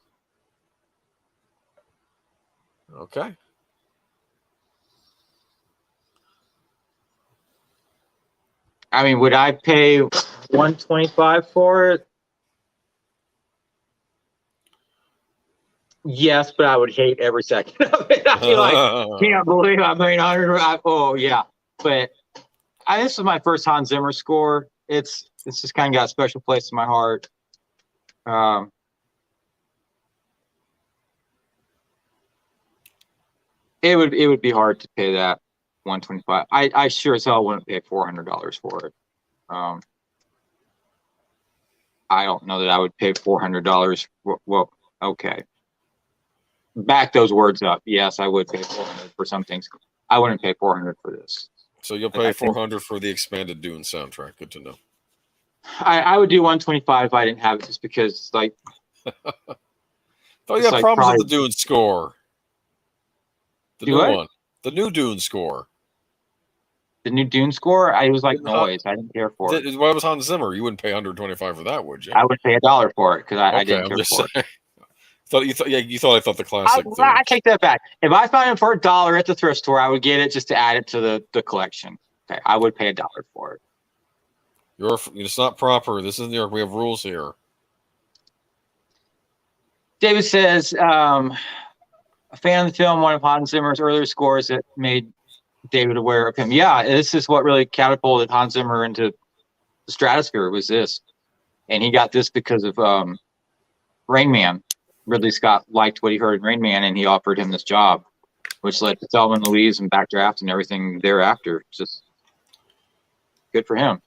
Okay. I mean, would I pay $125 for it? Yes, but I would hate every second of it. I'd be like, can't believe I made 100. Oh yeah, but this was my first Hans Zimmer score. It's just kind of got a special place in my heart. It would be hard to pay that 125. I sure as hell wouldn't pay $400 for it. I don't know that I would pay $400. Well, okay. Back those words up. Yes, I would pay 400 for some things. I wouldn't pay 400 for this. So you'll pay 400 for the expanded Dune soundtrack. Good to know. I would do 125 if I didn't have it, just because like. Oh, you got problems with the Dune score. The new one, the new Dune score. The new Dune score, it was like noise. I didn't care for it. Why was Hans Zimmer? You wouldn't pay 125 for that, would you? I would pay $1 for it because I didn't care for it. You thought I thought the classic. I take that back. If I found it for $1 at the thrift store, I would get it just to add it to the collection. Okay, I would pay $1 for it. It's not proper. This isn't New York. We have rules here. David says, a fan of the film, one of Hans Zimmer's earlier scores that made David aware of him. Yeah, this is what really catapulted Hans Zimmer into the stratosphere, was this. And he got this because of Rain Man. Ridley Scott liked what he heard in Rain Man, and he offered him this job, which led to Thelma and Louise and Backdraft and everything thereafter. Just good for him.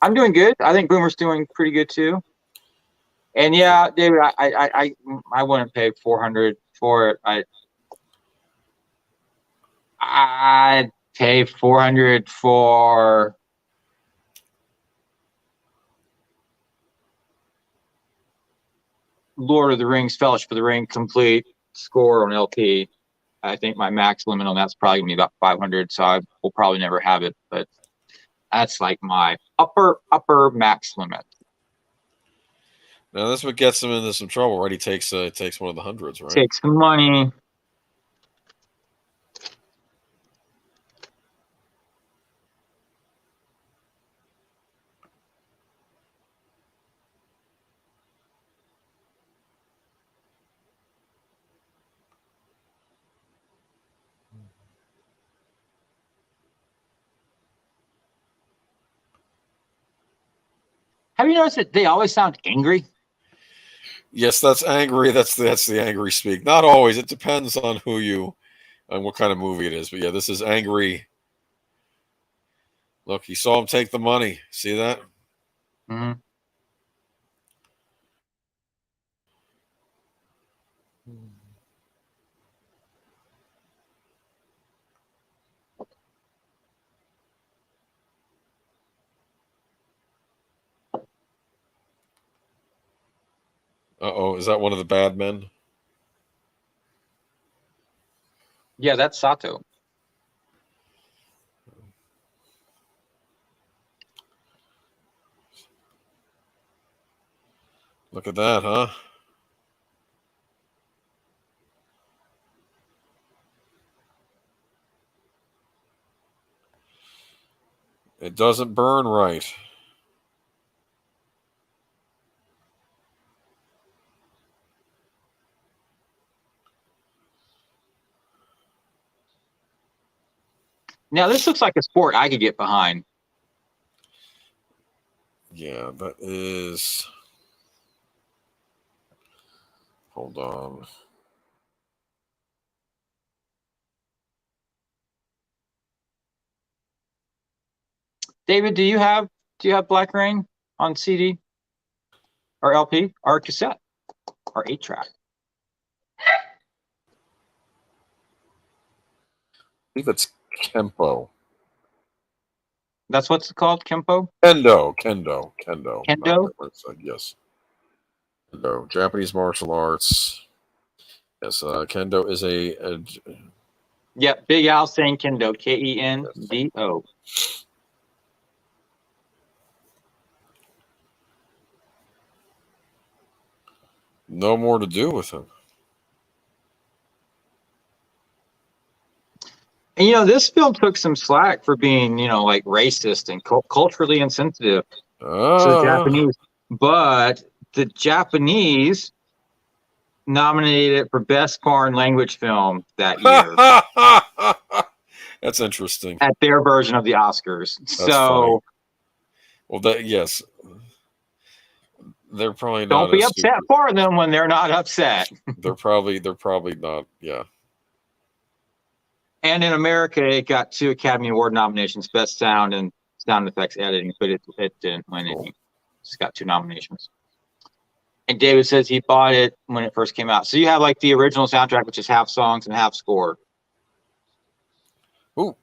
I'm doing good. I think Boomer's doing pretty good too. And yeah, David, I wouldn't pay 400 for it. I'd pay 400 for Lord of the Rings, Fellowship of the Ring complete score on LP. I think my max limit on that's probably gonna be about 500, so I will probably never have it. But that's like my upper max limit. Now that's what gets him into some trouble, right? He takes one of the hundreds, right? Takes some money. Have you noticed that they always sound angry? Yes, that's angry. That's the angry speak. Not always. It depends on who you and what kind of movie it is. But yeah, this is angry. Look, he saw him take the money. See that? Mm-hmm. Uh-oh, is that one of the bad men? Yeah, that's Sato. Look at that, huh? It doesn't burn right. Now this looks like a sport I could get behind. Yeah, that is. Hold on. David, do you have Black Rain on CD or LP or cassette or 8-track? I believe it's Kempo. That's what's it called, Kempo? Kendo. Not Kendo? that what it said. Yes, Kendo, Japanese martial arts. Yes, Kendo is a Yep, Big Al saying Kendo, yes. Kendo. No more to do with him. And this film took some slack for being, like racist and culturally insensitive to the Ah, Japanese. But the Japanese nominated it for Best Foreign Language Film that year that's interesting. at their version of the Oscars. That's funny. So Well, that yes, they're probably don't not be as upset super. for them when they're not upset. They're probably not. Yeah. And in America, it got 2 Academy Award nominations, Best Sound and Sound Effects Editing, but it didn't win Cool. any. Just got 2 nominations. And David says he bought it when it first came out. So you have like the original soundtrack, which is half songs and half score. Ooh.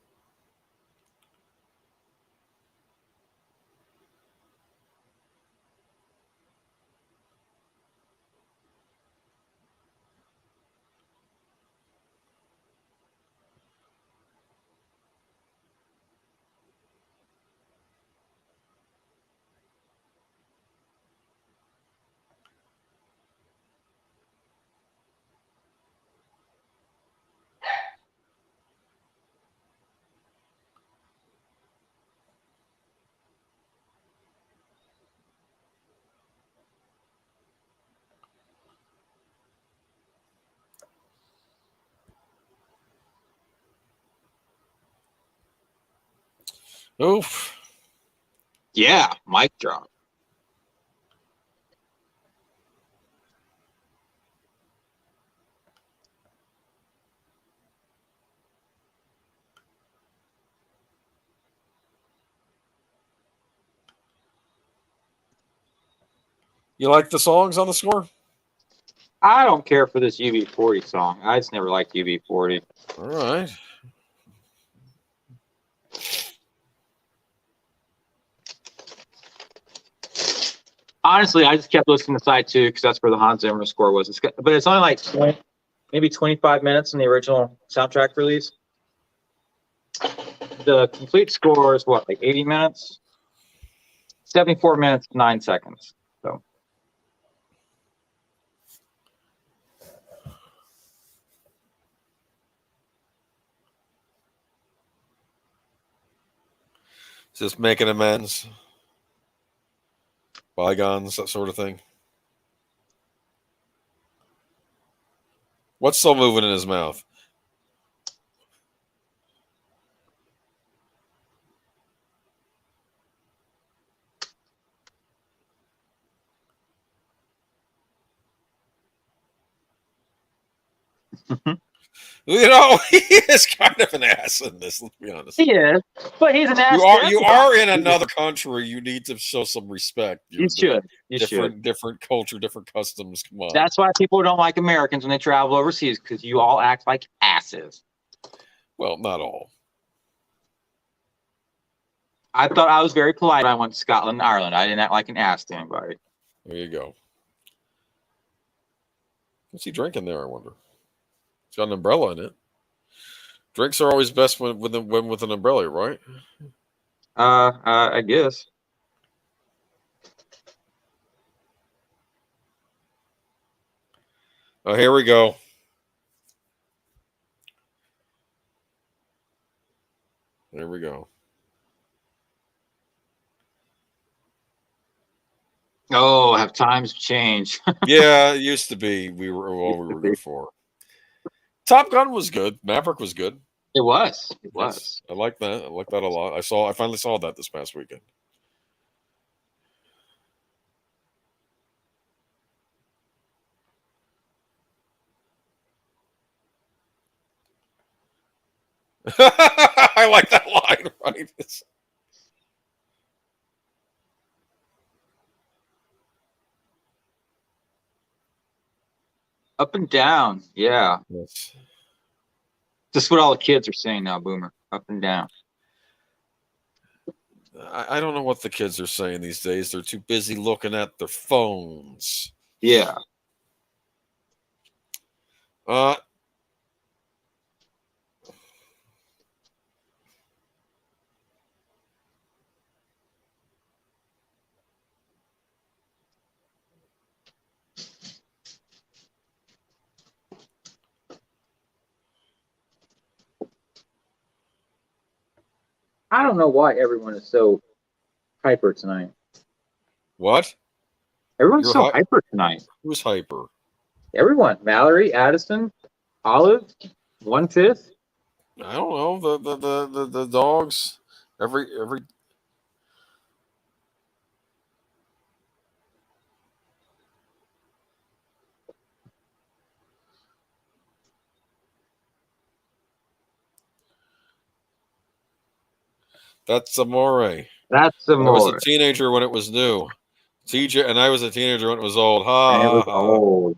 Oof. Yeah, mic drop. You like the songs on the score? I don't care for this UB40 song. I just never liked UB40. All right. Honestly, I just kept listening to side 2 because that's where the Hans Zimmer score was. But it's only like maybe 25 minutes in the original soundtrack release. The complete score is what, like 80 minutes? 74 minutes, 9 seconds. So Just making amends, bygones, that sort of thing. What's still moving in his mouth? You know, he is kind of an ass in this. Let's be honest. He is, but he's an ass. You are in another country. You need to show some respect. You You're should. You should. different culture, different customs. Come on. That's why people don't like Americans when they travel overseas, because you all act like asses. Well, not all. I thought I was very polite when I went to Scotland and Ireland. I didn't act like an ass to anybody. There you go. What's he drinking there? I wonder. It's got an umbrella in it. Drinks are always best when with an umbrella, right? I guess. Oh, here we go. There we go. Oh, have times changed? Yeah, it used to be we were all we were good for. Top Gun was good. Maverick was good. It was. It Yes, was. I like that. I like that a lot. I finally saw that this past weekend. I like that line, right? Up and down. Yeah. Yes. Just what all the kids are saying now, Boomer. Up and down. I don't know what the kids are saying these days. They're too busy looking at their phones. Yeah. Uh, I don't know why everyone is so hyper tonight. what? Everyone's You're so hyper tonight. Who's hyper? Everyone. Mallory, Addison, Olive, 1/5. I don't know. The dogs. Every. That's Amore. That's some I was a more. teenager when it was new. TJ and I was a teenager when it was old. Ha And it was ha ha. old.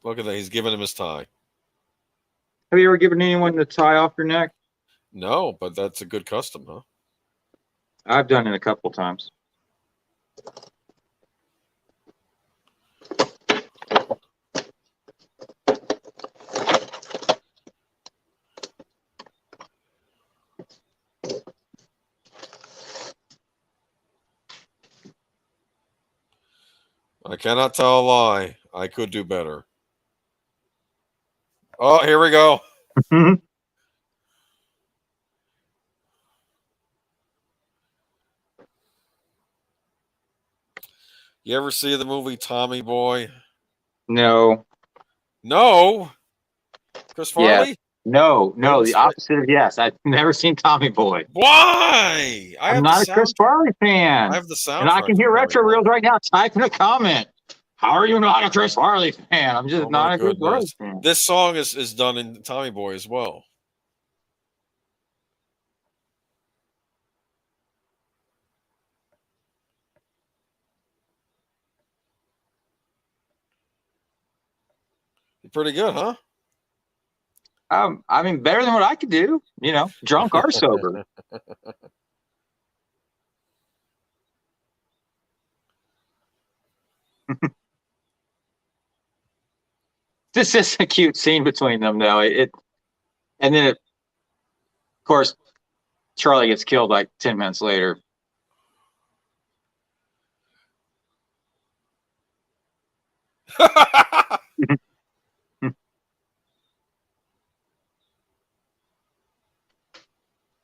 Look at that. He's giving him his tie. Have you ever given anyone the tie off your neck? No, but that's a good custom, huh? I've done it a couple times. I cannot tell a lie. I could do better. Oh, here we go. You ever see the movie Tommy Boy? No. No. Chris Yeah. Farley? No. The opposite of yes. I've never seen Tommy Boy. Why? I'm not a Chris Farley fan. I have the soundtrack. And I can hear Retro Reels right now. Type in a comment. How are you not a Chris Farley fan? I'm just not a Chris Farley fan. This song is done in Tommy Boy as well. Pretty good, huh? I mean, better than what I could do. You know, drunk or sober. This is a cute scene between them, though. And then, of course, Charlie gets killed like 10 minutes later.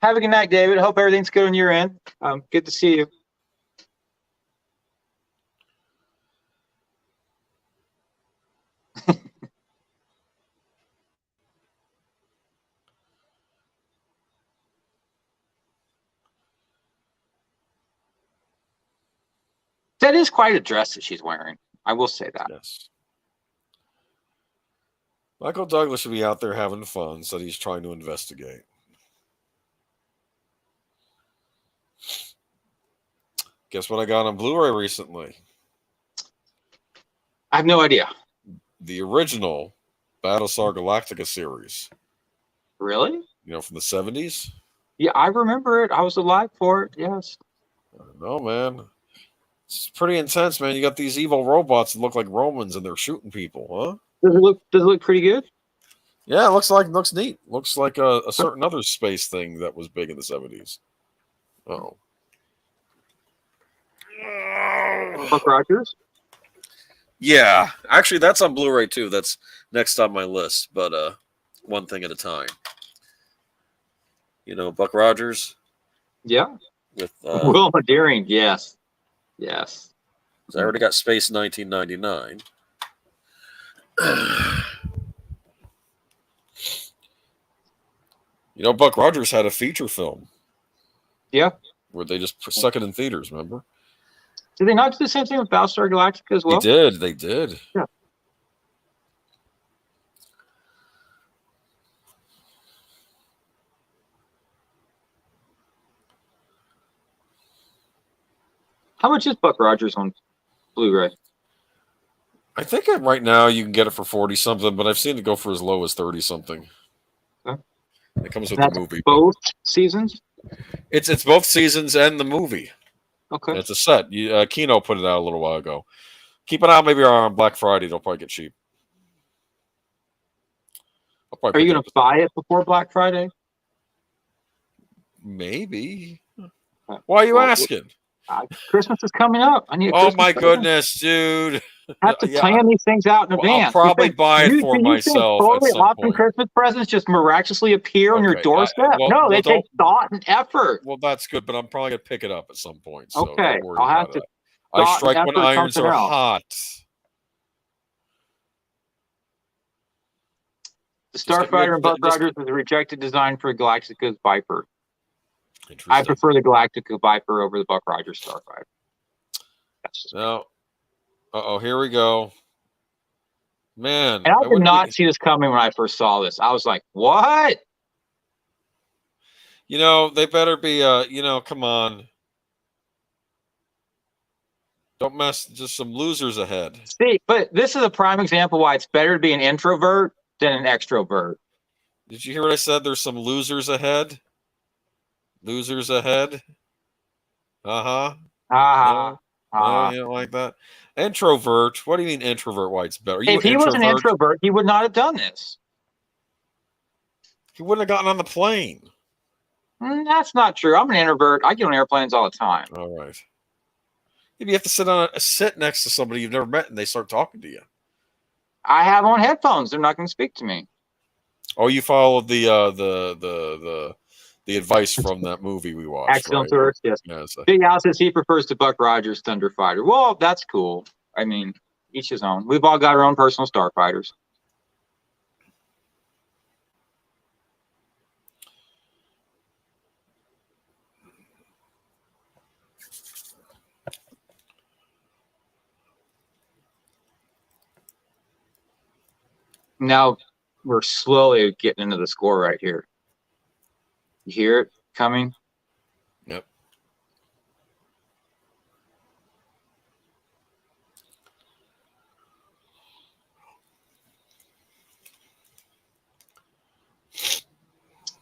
Have a good night, David. Hope everything's good on your end. Good to see you. That is quite a dress that she's wearing. I will say that. Yes. Michael Douglas should be out there having fun, so he's trying to investigate. Guess what I got on Blu-ray recently? I have no idea. The original Battlestar Galactica series. Really? You know, from the 70s? Yeah, I remember it. I was alive for it. Yes. No, man. It's pretty intense, man. You got these evil robots that look like Romans and they're shooting people, huh? Does it look pretty good? Yeah, it looks neat. Looks like a certain other space thing that was big in the 70s. Oh. Buck Rogers? Yeah. Actually, that's on Blu-ray too. That's next on my list, but one thing at a time. You know, Buck Rogers? Yeah. With Wilma Deering, yes. Yes. I already got Space 1999. You know, Buck Rogers had a feature film. Yeah. Where they just stuck it in theaters, remember? Did they not do the same thing with Battlestar Galactica as well? They did. Yeah. How much is Buck Rogers on Blu-ray? I think right now you can get it for 40 something, but I've seen it go for as low as 30 something. Okay. It comes with the movie. Both seasons? It's both seasons and the movie. Okay. It's a set. Kino put it out a little while ago. Keep an eye out maybe on Black Friday. They'll probably get cheap. Are you going to buy it before Black Friday? Maybe. Why are you asking? Christmas is coming up. I need. Oh my goodness, dude! I have to plan these things out in advance. I'll probably buy it for myself. Totally at some awesome point. Christmas presents just miraculously appear on your doorstep. No, they take thought and effort. Well, that's good, but I'm probably gonna pick it up at some point. So okay, don't worry I'll have about to. it. I strike when irons are hot. The Starfighter in Buck Rogers was a rejected design for Galactica's Viper. I prefer the Galactica Viper over the Buck Rogers Starfighter. Now, here we go. Man. And I did not see this coming when I first saw this. I was like, what? You know, they better be, come on. Don't mess, just some losers ahead. See, but this is a prime example why it's better to be an introvert than an extrovert. Did you hear what I said? There's some losers ahead. Losers ahead. Uh-huh. Uh-huh. No, you don't like that? Introvert. What do you mean introvert? Why it's better? If he was an introvert, he would not have done this. He wouldn't have gotten on the plane. That's not true. I'm an introvert. I get on airplanes all the time. All right. Maybe you have to sit next to somebody you've never met and they start talking to you. I have on headphones. They're not going to speak to me. Oh, you followed the advice from that movie we watched. Excellent Earth, yes. Big Al says he prefers to Buck Rogers Thunder Fighter. Well, that's cool. I mean, each his own. We've all got our own personal starfighters. Now we're slowly getting into the score right here. You hear it coming? Yep.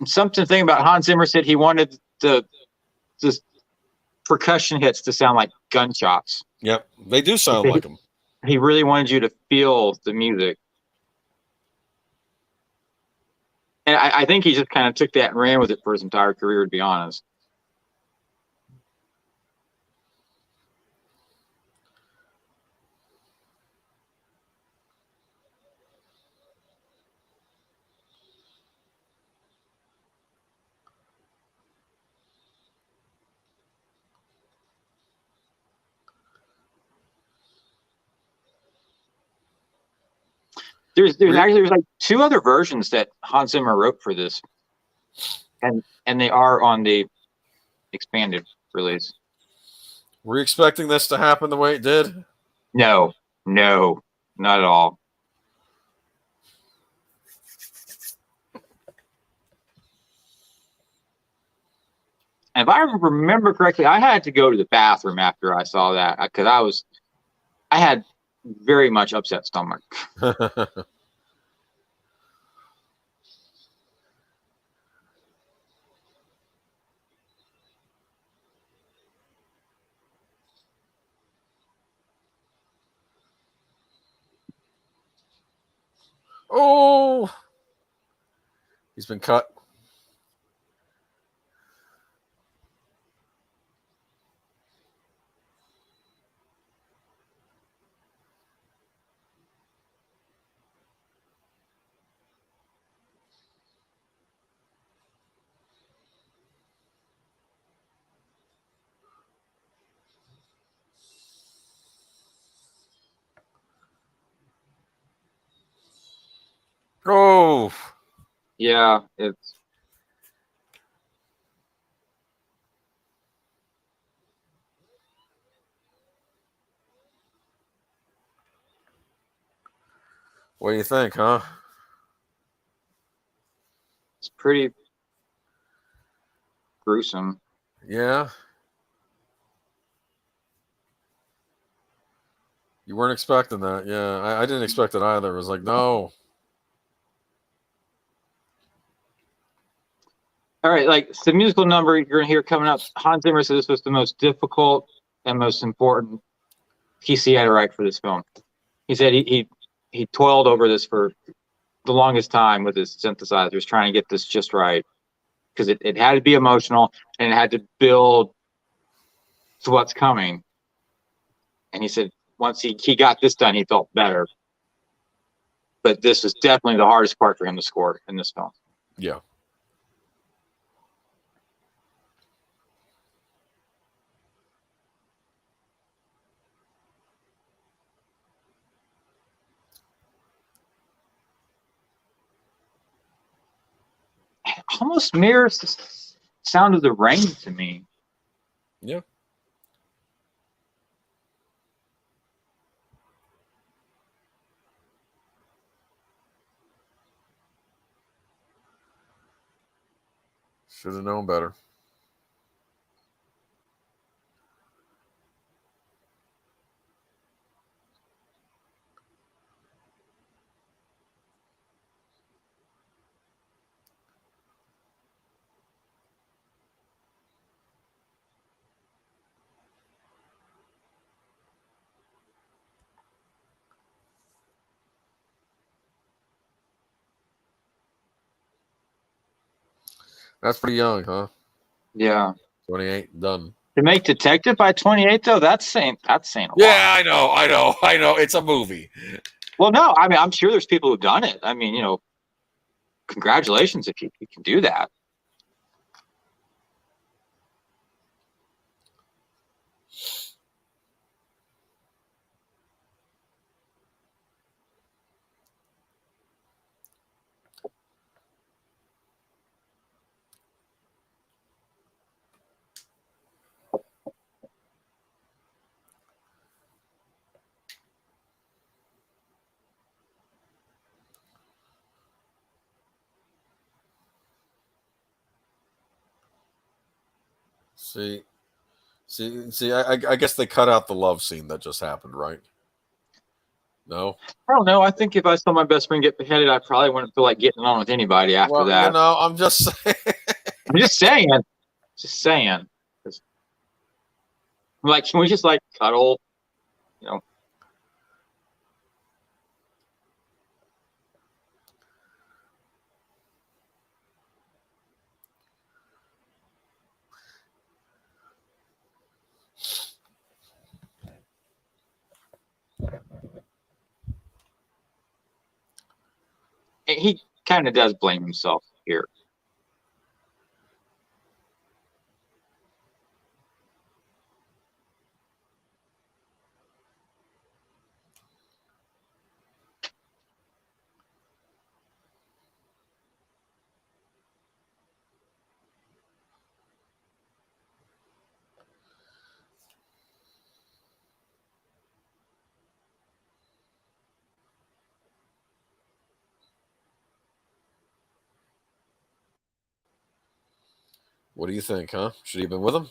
Something thing about Hans Zimmer said he wanted the percussion hits to sound like gunshots. Yep, they do sound like them. He really wanted you to feel the music. And I think he just kind of took that and ran with it for his entire career, to be honest. There's like two other versions that Hans Zimmer wrote for this, and they are on the expanded release. Were you expecting this to happen the way it did? No, no, not at all. And if I remember correctly, I had to go to the bathroom after I saw that because I had very much upset stomach. Oh, he's been cut. Oh, Yeah, it's what do you think, huh? it's pretty gruesome. Yeah. You weren't expecting that. Yeah, I didn't expect it either. It was like, no. All right, like it's the musical number you're gonna hear coming up. Hans Zimmer said this was the most difficult and most important piece he had to write for this film. He said he toiled over this for the longest time with his synthesizers, trying to get this just right because it had to be emotional and it had to build to what's coming. And he said once he got this done, he felt better. But this was definitely the hardest part for him to score in this film. Yeah. It almost mirrors the sound of the rain to me. Yeah. Should have known better. That's pretty young, huh? Yeah. 28, done. To make Detective by 28 though, that's saying a Yeah, lot. I know. It's a movie. Well, no, I mean I'm sure there's people who've done it. I mean, congratulations if you can do that. See. I guess they cut out the love scene that just happened, right? No. I don't know. I think if I saw my best friend get beheaded, I probably wouldn't feel like getting on with anybody after Well, that. I'm just saying. I'm just saying. Just saying. Like, can we just like cuddle? You know, he kind of does blame himself here. What do you think, huh? Should he have been with him?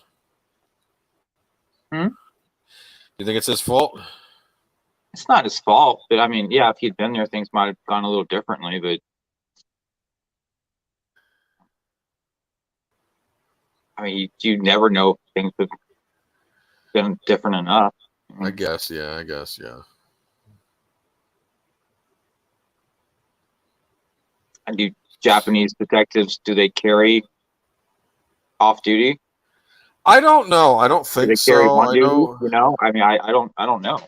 Hmm? You think it's his fault? It's not his fault, but I mean, yeah, if he'd been there, things might have gone a little differently. But I mean, you never know if things have been different enough. I guess, yeah. And do Japanese detectives, do they carry off duty? I don't know. I don't Do think they carry so. on I duty? know. You know, I mean, I don't know.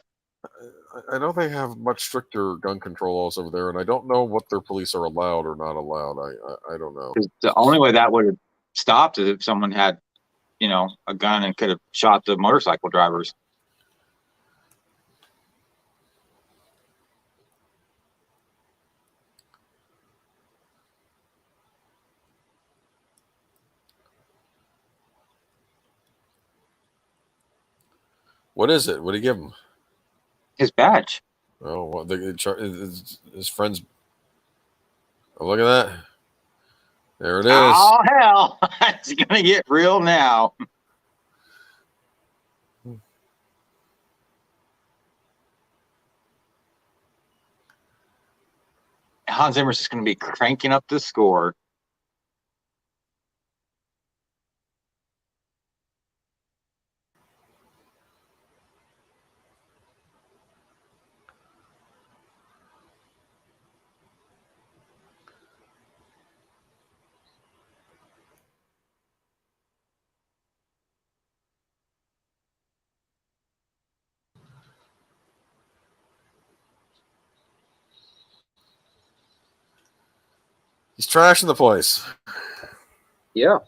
I know they have much stricter gun control laws over there, and I don't know what their police are allowed or not allowed. I don't know. Because the only way that would have stopped is if someone had, you know, a gun and could have shot the motorcycle drivers. What is it? What do you give him? His badge. Oh, well, his friends. Oh, look at that. There it is. Oh hell! It's gonna get real now. Hans Zimmer's just gonna be cranking up the score. He's trashing the place. Yeah.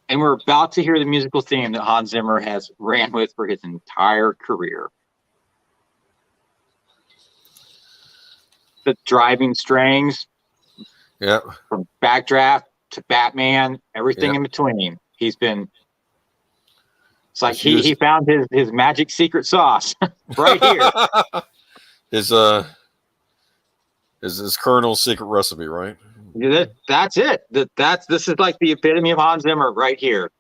And we're about to hear the musical theme that Hans Zimmer has ran with for his entire career. The driving strings, Yep. from Backdraft to Batman, everything in between. He's been. It's like he found his magic secret sauce right here. his Colonel's secret recipe, right? That's it. This is like the epitome of Hans Zimmer right here.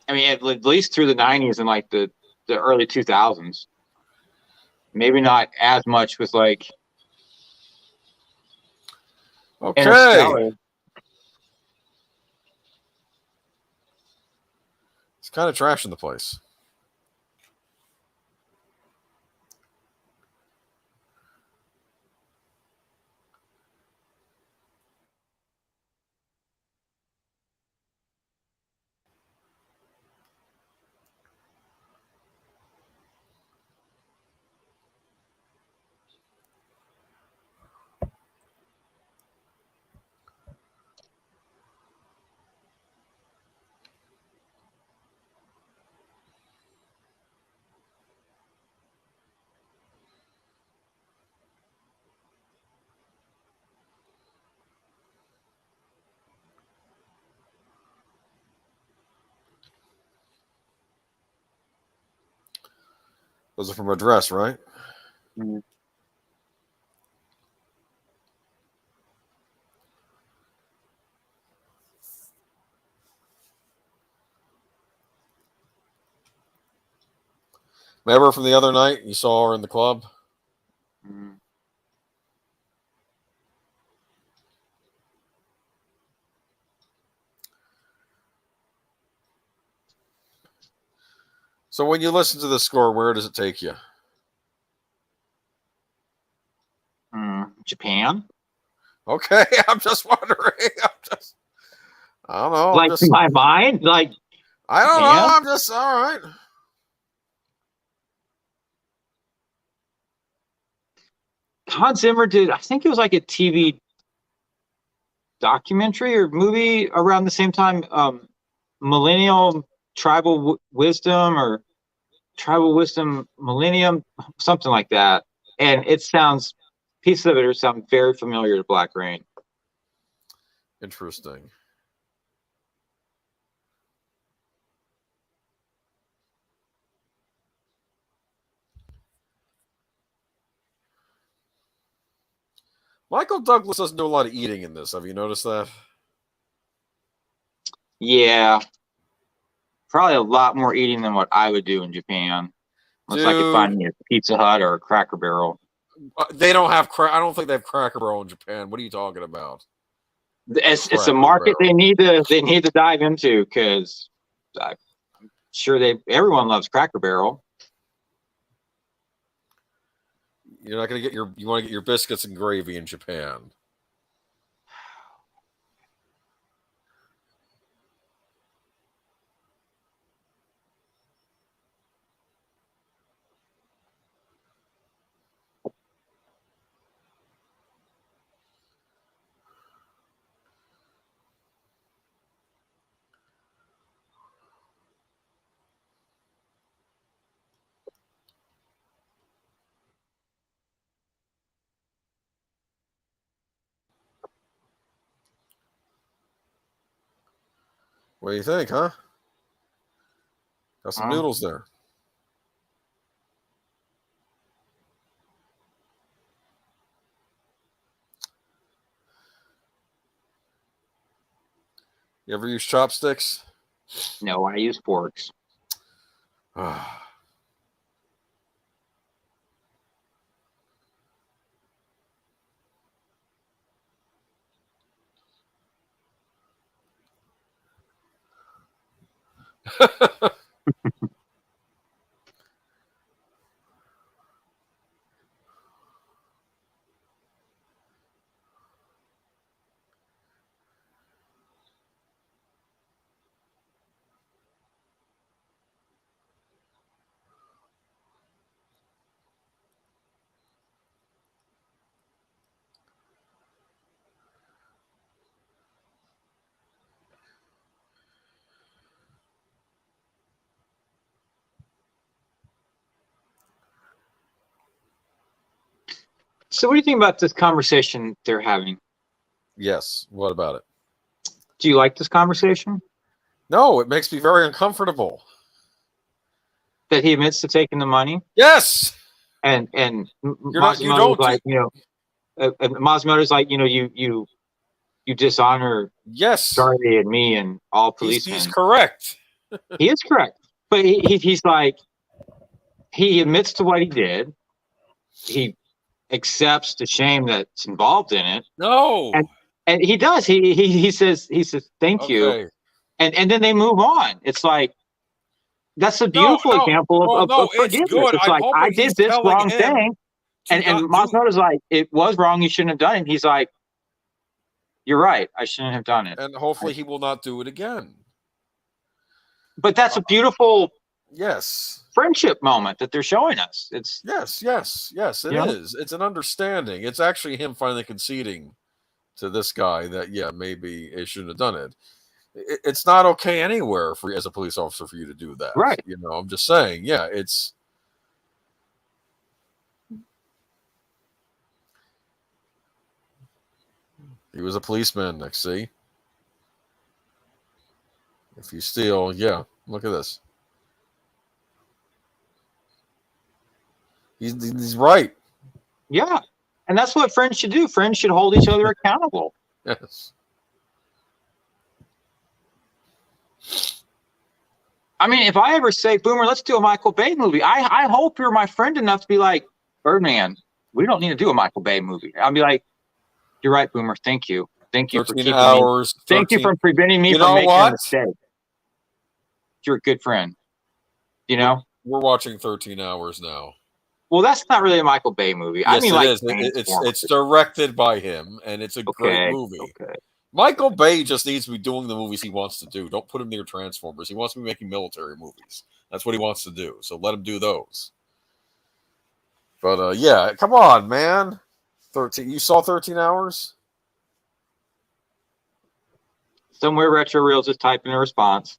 I mean, at least through the '90s and like the early 2000s. Maybe not as much with like Okay. It's kind of trashing the place. Those are from a dress, right? Mm-hmm. Remember from the other night you saw her in the club? Mm-hmm. So when you listen to the score, where does it take you? Japan. Okay, I'm just wondering. I don't know. Like my mind, like I don't know. I'm just all right. Hans Zimmer did. I think it was like a TV documentary or movie around the same time. Millennial Tribal Wisdom or Tribal Wisdom Millennium, something like that. And pieces of it sound very familiar to Black Rain. Interesting. Michael Douglas doesn't do a lot of eating in this. Have you noticed that? Yeah. Probably a lot more eating than what I would do in Japan. Unless I could find me a Pizza Hut or a Cracker Barrel. They don't have I don't think they have Cracker Barrel in Japan. What are you talking about? It's a market they need to dive into, because I'm sure everyone loves Cracker Barrel. You're not going to get you want to get your biscuits and gravy in Japan. What do you think, huh? Got some noodles there. You ever use chopsticks? No, I use forks. So what do you think about this conversation they're having? Yes. What about it? Do you like this conversation? No, it makes me very uncomfortable. That he admits to taking the money? Yes. And Masimoto's like, Masimoto's like, you dishonor Charlie and me and all policemen. He's correct. He is correct. But he's like, he admits to what he did. He accepts the shame that's involved in it. No. And he does. He says thank you. And then they move on. It's like, that's a beautiful example of forgiveness. It's like, I did this wrong thing. And Masimoto's like, it was wrong, you shouldn't have done it. And he's like, you're right, I shouldn't have done it. And hopefully he will not do it again. But that's a beautiful friendship moment that they're showing us. It's yes, it is. It's an understanding. It's actually him finally conceding to this guy that maybe he shouldn't have done it. It's not okay anywhere as a police officer for you to do that. Right. I'm just saying, it's he was a policeman, see? If you steal, look at this. He's right. Yeah. And that's what friends should do. Friends should hold each other accountable. Yes. I mean, if I ever say, Boomer, let's do a Michael Bay movie, I hope you're my friend enough to be like, Birdman, we don't need to do a Michael Bay movie. I'll be like, you're right, Boomer. Thank you. Thank you for keeping me. Thank you for preventing me from making a mistake. You're a good friend. We're watching 13 Hours now. Well, that's not really a Michael Bay movie. Yes, I mean, it is. It's directed by him, and it's a great movie. Okay. Michael Bay just needs to be doing the movies he wants to do. Don't put him near Transformers. He wants to be making military movies. That's what he wants to do. So let him do those. But come on, man. 13. You saw 13 Hours? Somewhere Retro Reels is typing a response.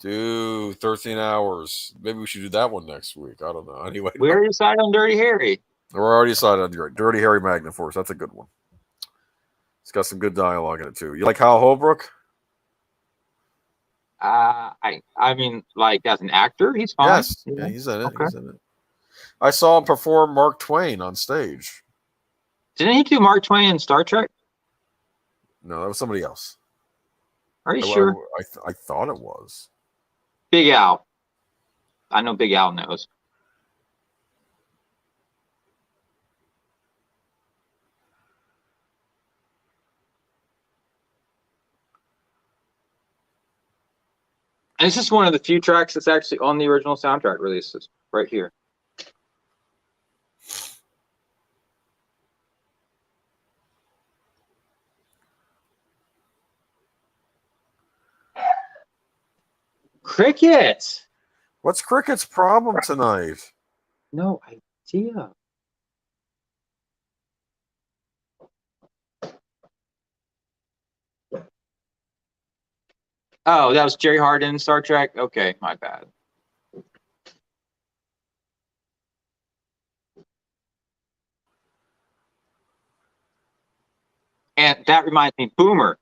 Dude, 13 hours. Maybe we should do that one next week. I don't know. Anyway, We already decided on Dirty Harry. we're already decided on Dirty Harry Magnaforce. That's a good one. It's got some good dialogue in it too. You like Hal Holbrook? I mean, like as an actor, he's fine. Yes, yeah, he's in it. Okay. He's in it. I saw him perform Mark Twain on stage. Didn't he do Mark Twain in Star Trek? No, that was somebody else. Are you sure? I thought it was Big Al. I know Big Al knows. And it's just one of the few tracks that's actually on the original soundtrack releases, right here. Cricket. What's Cricket's problem tonight? No idea. Oh, that was Jerry Hardin, Star Trek? Okay, my bad. And that reminds me, Boomer,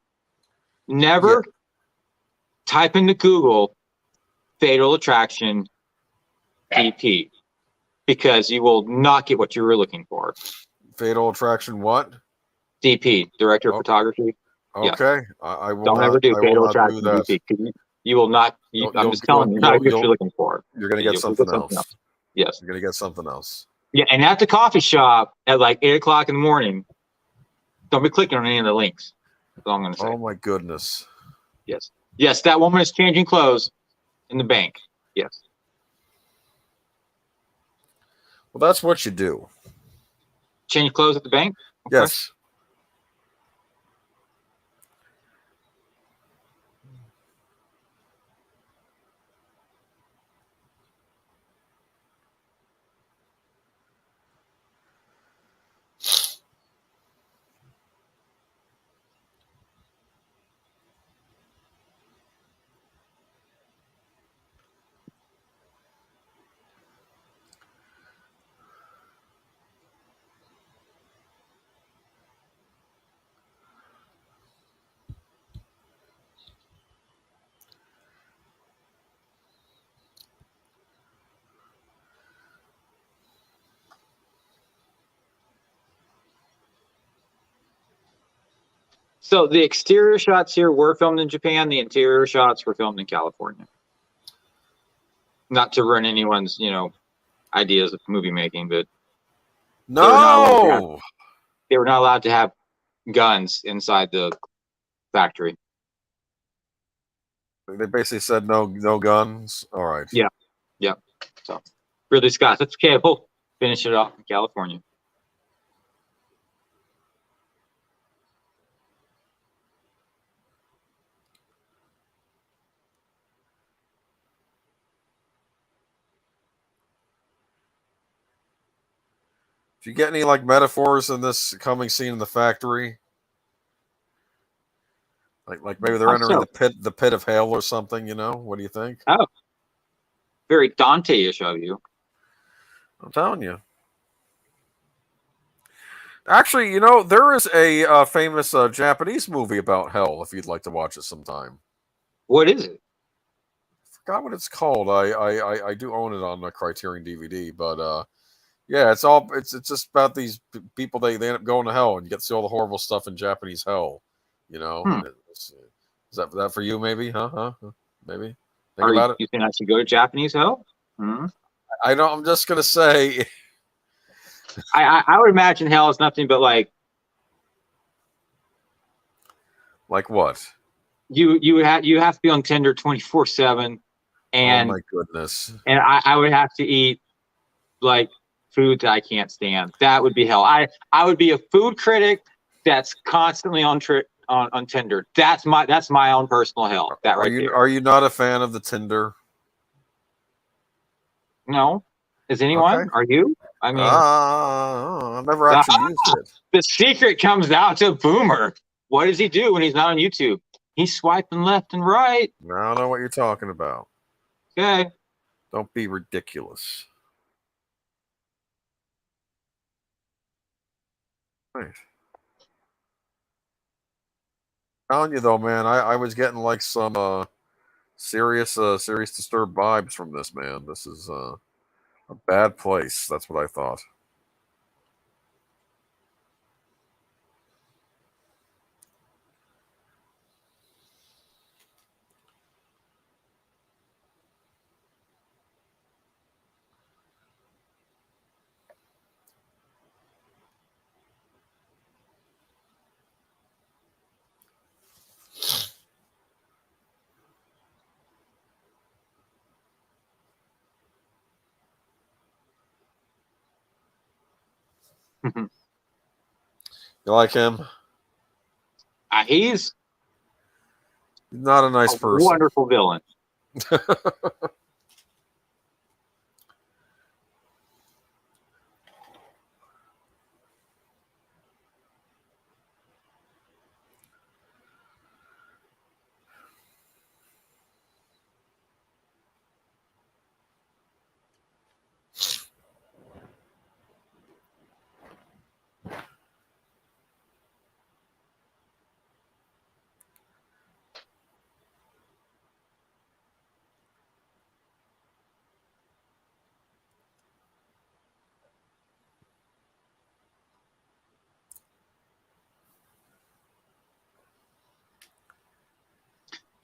never type into Google Fatal Attraction DP because you will not get what you were looking for. Fatal Attraction what? DP, Director of Photography. Okay, yeah. I will Don't not, ever do Fatal Attraction do DP. You will not. I'm just telling you, not what you're looking for. You're going to get something else. Yes. You're going to get something else. Yeah, and at the coffee shop at like 8 o'clock in the morning, don't be clicking on any of the links. That's all I'm going to say. Oh, my goodness. Yes. Yes, that woman is changing clothes in the bank. Yes. Well, that's what you do. Change clothes at the bank? Okay. Yes. So the exterior shots here were filmed in Japan. The interior shots were filmed in California. Not to ruin anyone's, ideas of movie making, but no, they were not allowed to have guns inside the factory. They basically said no guns. All right. Yeah. So Ridley Scott, that's okay. We'll finish it off in California. Do you get any like metaphors in this coming scene in the factory? Like maybe they're entering the pit of hell or something, What do you think? Oh. Very Dante-ish of you. I'm telling you. Actually, there is a famous Japanese movie about hell if you'd like to watch it sometime. What is it? I forgot what it's called. I do own it on the Criterion DVD, but yeah, it's just about these people. They end up going to hell, and you get to see all the horrible stuff in Japanese hell. Is that for you? Maybe, huh? Maybe. Think about it. You think I should go to Japanese hell? Hmm? I know. I'm just gonna say. I would imagine hell is nothing but like what? You have to be on Tinder 24/7, and oh my goodness. And I would have to eat like food that I can't stand. That would be hell. I would be a food critic that's constantly on Tinder. That's my own personal hell. That right there. Are you not a fan of the Tinder? No. Is anyone? Okay. Are you? I mean, I've never actually used it. The secret comes out to Boomer. What does he do when he's not on YouTube? He's swiping left and right. I don't know what you're talking about. Okay. Don't be ridiculous. Right. Telling you though, man, I was getting like some serious disturbed vibes from this, man. This is a bad place. That's what I thought. You like him? He's He's not a nice a person. wonderful villain.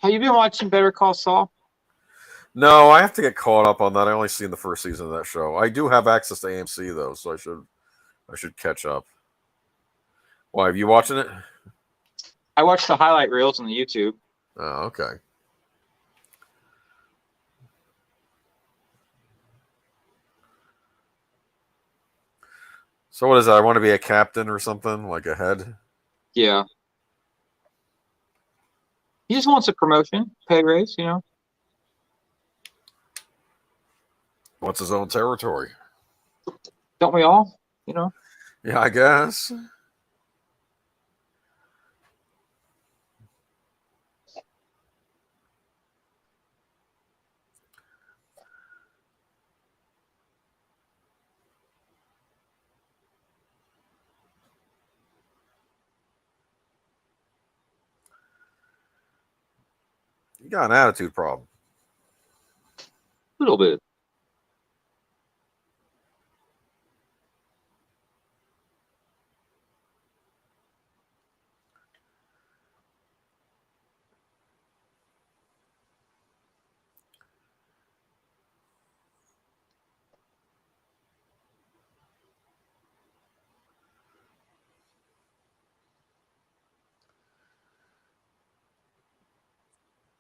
Have you been watching Better Call Saul? No, I have to get caught up on that. I only seen the first season of that show. I do have access to AMC though, so I should catch up. Why, have you watching it? I watched the highlight reels on the YouTube. Oh, okay. So what is that? I want to be a captain or something, like a head? Yeah. He just wants a promotion, pay raise, What's his own territory? Don't we all? Yeah, I guess. You got an attitude problem. A little bit.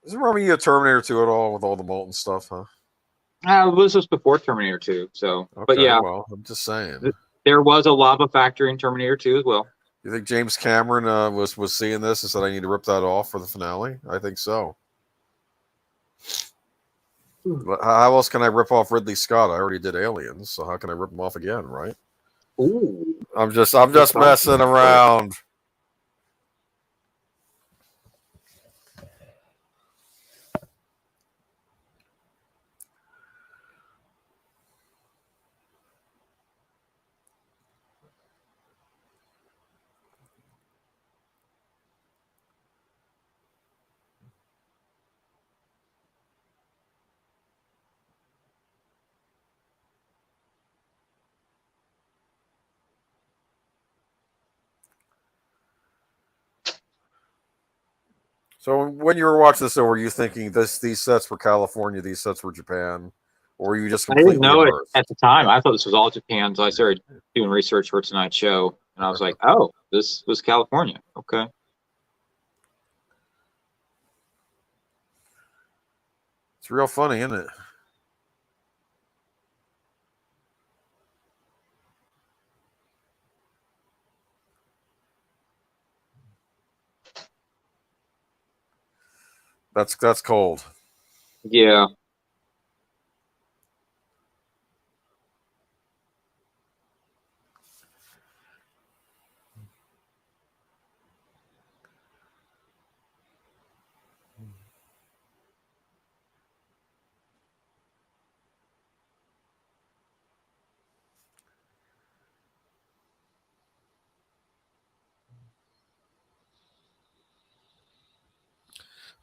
Does it remind you of Terminator 2 at all with all the molten stuff, huh? This was before Terminator 2, so. But Okay, yeah, well, I'm just saying. there was a lava factor in Terminator 2 as well. You think James Cameron was seeing this and said, I need to rip that off for the finale? I think so. But how else can I rip off Ridley Scott? I already did Aliens, so how can I rip him off again, right? Ooh. I'm just messing around. So when you were watching this, were you thinking these sets were California, these sets were Japan, or were you just I didn't completely know it immersed? at the time. I thought this was all Japan, so I started doing research for tonight's show, and I was like, "Oh, this was California." Okay. It's real funny, isn't it? That's cold. Yeah.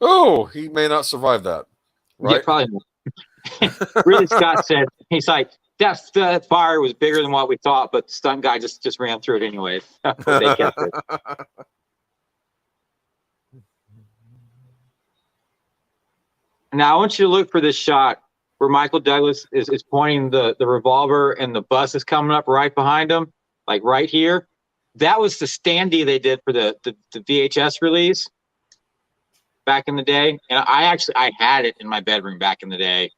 Oh, he may not survive that. Yeah, Right? probably not. Ridley Scott said, he's like, that fire was bigger than what we thought, but the stunt guy just ran through it anyways. But they kept it. Now I want you to look for this shot where Michael Douglas is pointing the revolver and the bus is coming up right behind him, like right here. That was the standee they did for the VHS release back in the day. And I had it in my bedroom back in the day.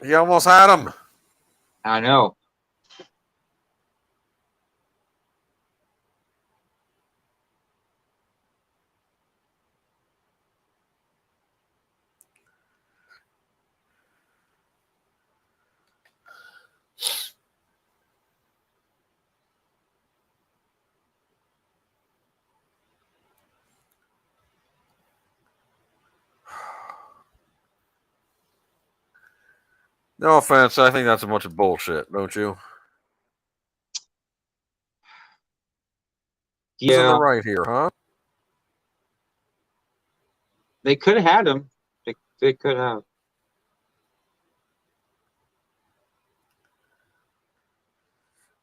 He almost had him. I know. No offense, I think that's a bunch of bullshit, don't you? Who's in the Yeah, right here, huh? they could have had him. They could have.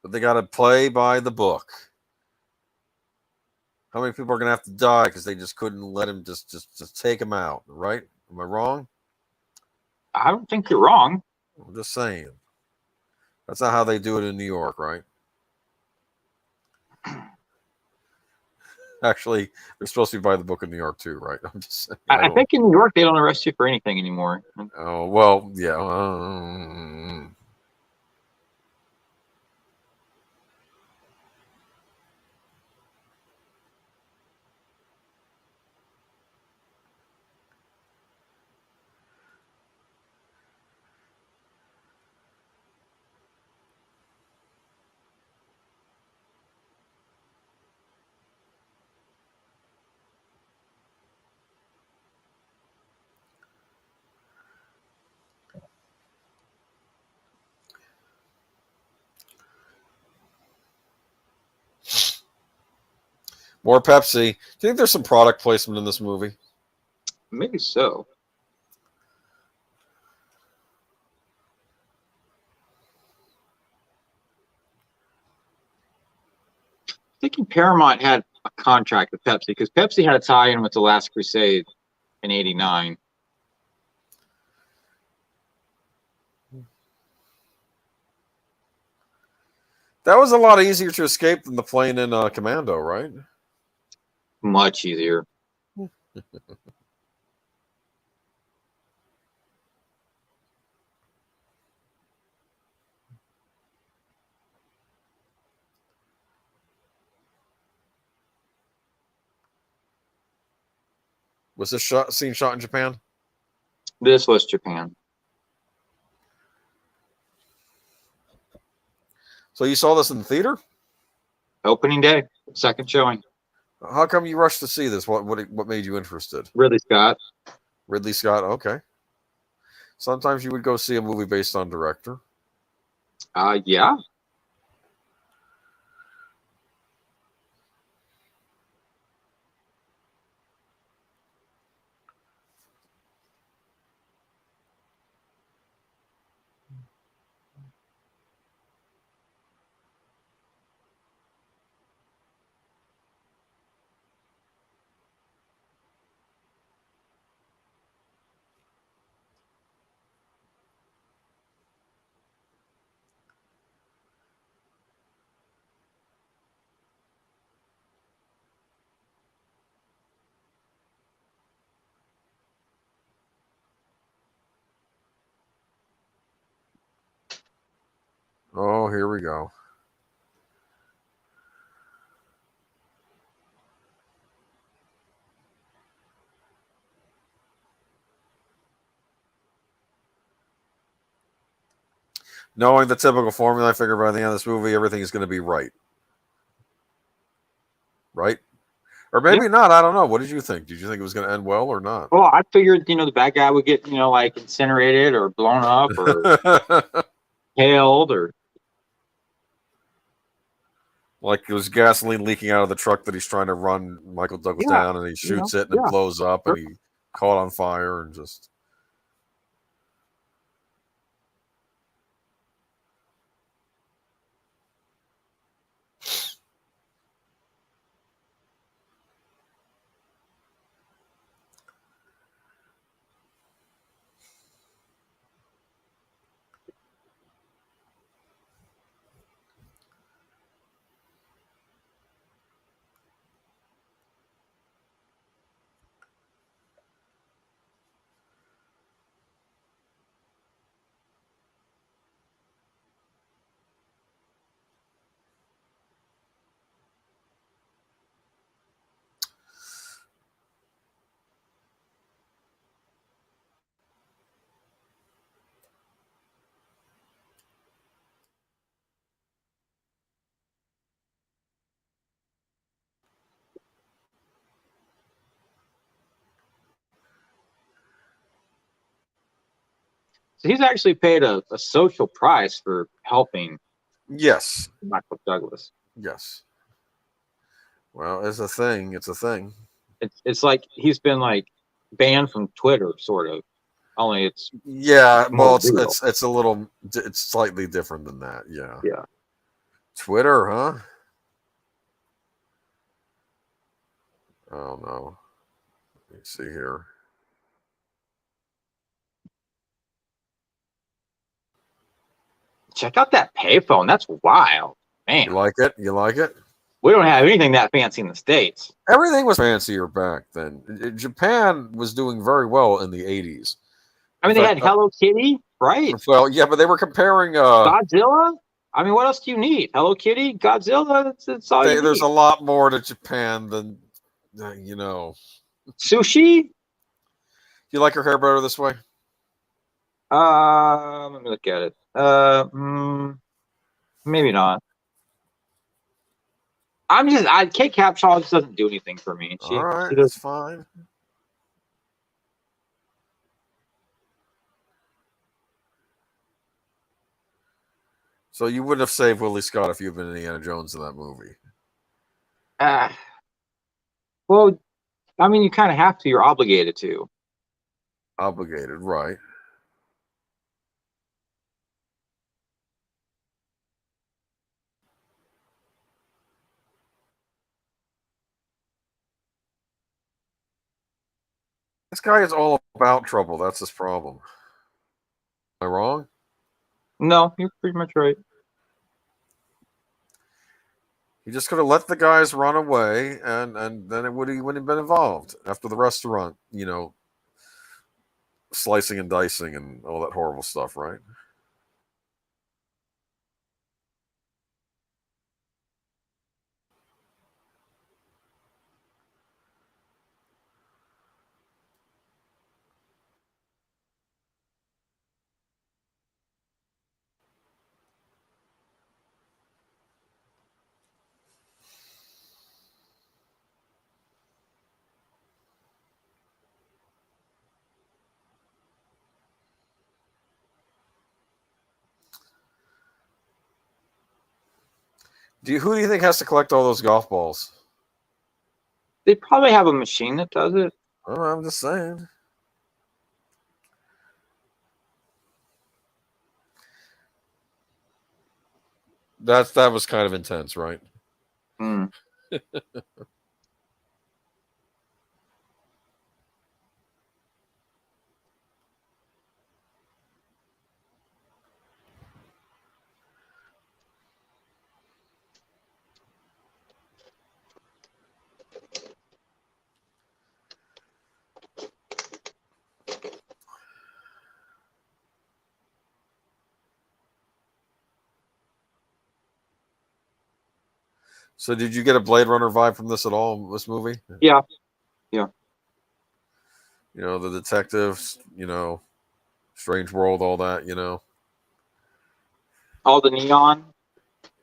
But they got to play by the book. How many people are gonna have to die because they just couldn't let him just take him out? Right? Am I wrong? I don't think you're wrong. I'm just saying. That's not how they do it in New York, right? Actually, they're supposed to be by the book in New York too, right? I'm just saying. I think in New York they don't arrest you for anything anymore. Oh well, yeah. More Pepsi. Do you think there's some product placement in this movie? Maybe so. Thinking Paramount had a contract with Pepsi because Pepsi had a tie-in with The Last Crusade in '89. That was a lot easier to escape than the plane in Commando, right? Much easier. Was this scene shot in Japan? This was Japan. So you saw this in the theater? Opening day, second showing. How come you rushed to see this? What made you interested? Ridley Scott. Ridley Scott. Okay. Sometimes you would go see a movie based on director. Yeah. Oh, here we go. Knowing the typical formula, I figure by the end of this movie, everything is going to be right. right? Or maybe not. I don't know. What did you think? Did you think it was going to end well or not? Well, I figured, the bad guy would get, like incinerated or blown up or killed or. Like there's gasoline leaking out of the truck that he's trying to run Michael Douglas down, and he shoots it and it blows up, and he caught on fire and just. So he's actually paid a social price for helping. Yes. Michael Douglas. Yes. Well, it's a thing. It's a thing. It's like he's been like banned from Twitter, sort of. Only it's well, it's a little, it's slightly different than that. Yeah. Yeah. Twitter, huh? Oh no. Let me see here. Check out that payphone. That's wild, man. You like it? You like it? We don't have anything that fancy in the States. Everything was fancier back then. Japan was doing very well in the 80s. I mean, they had Hello Kitty, right? Well, yeah, but they were comparing Godzilla. I mean, what else do you need? Hello Kitty, Godzilla. That's all you need. There's a lot more to Japan than Sushi. You like your hair better this way? Let me look at it. Maybe not. Kate Capshaw just doesn't do anything for me. All right, that's fine. So you wouldn't have saved Ridley Scott if you'd been Indiana Jones in that movie. Well, I mean, you kind of have to. You're obligated to. Obligated, right. This guy is all about trouble. That's his problem. Am I wrong? No, you're pretty much right. He just could have let the guys run away, and then he wouldn't have been involved after the restaurant, slicing and dicing and all that horrible stuff, right? Who do you think has to collect all those golf balls? They probably have a machine that does it. Oh, I'm just saying. That was kind of intense, right? Mm. So did you get a Blade Runner vibe from this at all, this movie? Yeah. The detectives, Strange World, all that, All the neon.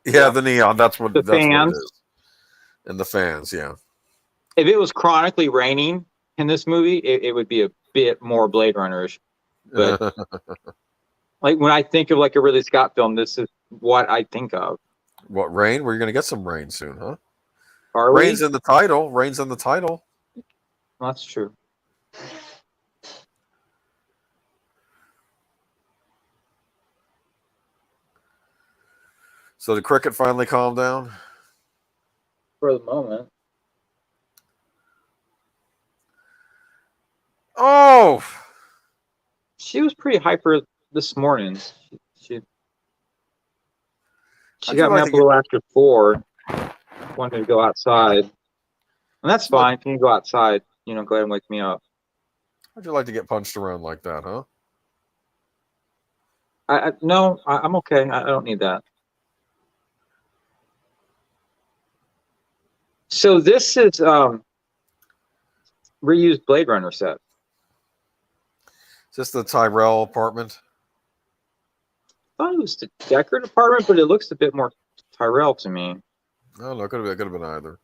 Yeah, the neon. That's what it is. And the fans, yeah. If it was chronically raining in this movie, it would be a bit more Blade Runner-ish. But like when I think of like a Ridley Scott film, this is what I think of. What, rain? We're going to get some rain soon, huh? Are Rain's we? in the title. Rain's in the title. Well, that's true. So the cricket finally calmed down? For the moment. Oh! She was pretty hyper this morning. She got me up a little after 4. Wanted to go outside. And that's fine. If you can go outside, go ahead and wake me up. How'd you like to get punched around like that, huh? No, I'm okay. I don't need that. So this is reused Blade Runner set. Is this the Tyrell apartment? I thought it was the Deckard apartment, but it looks a bit more Tyrell to me. No, it could have been either.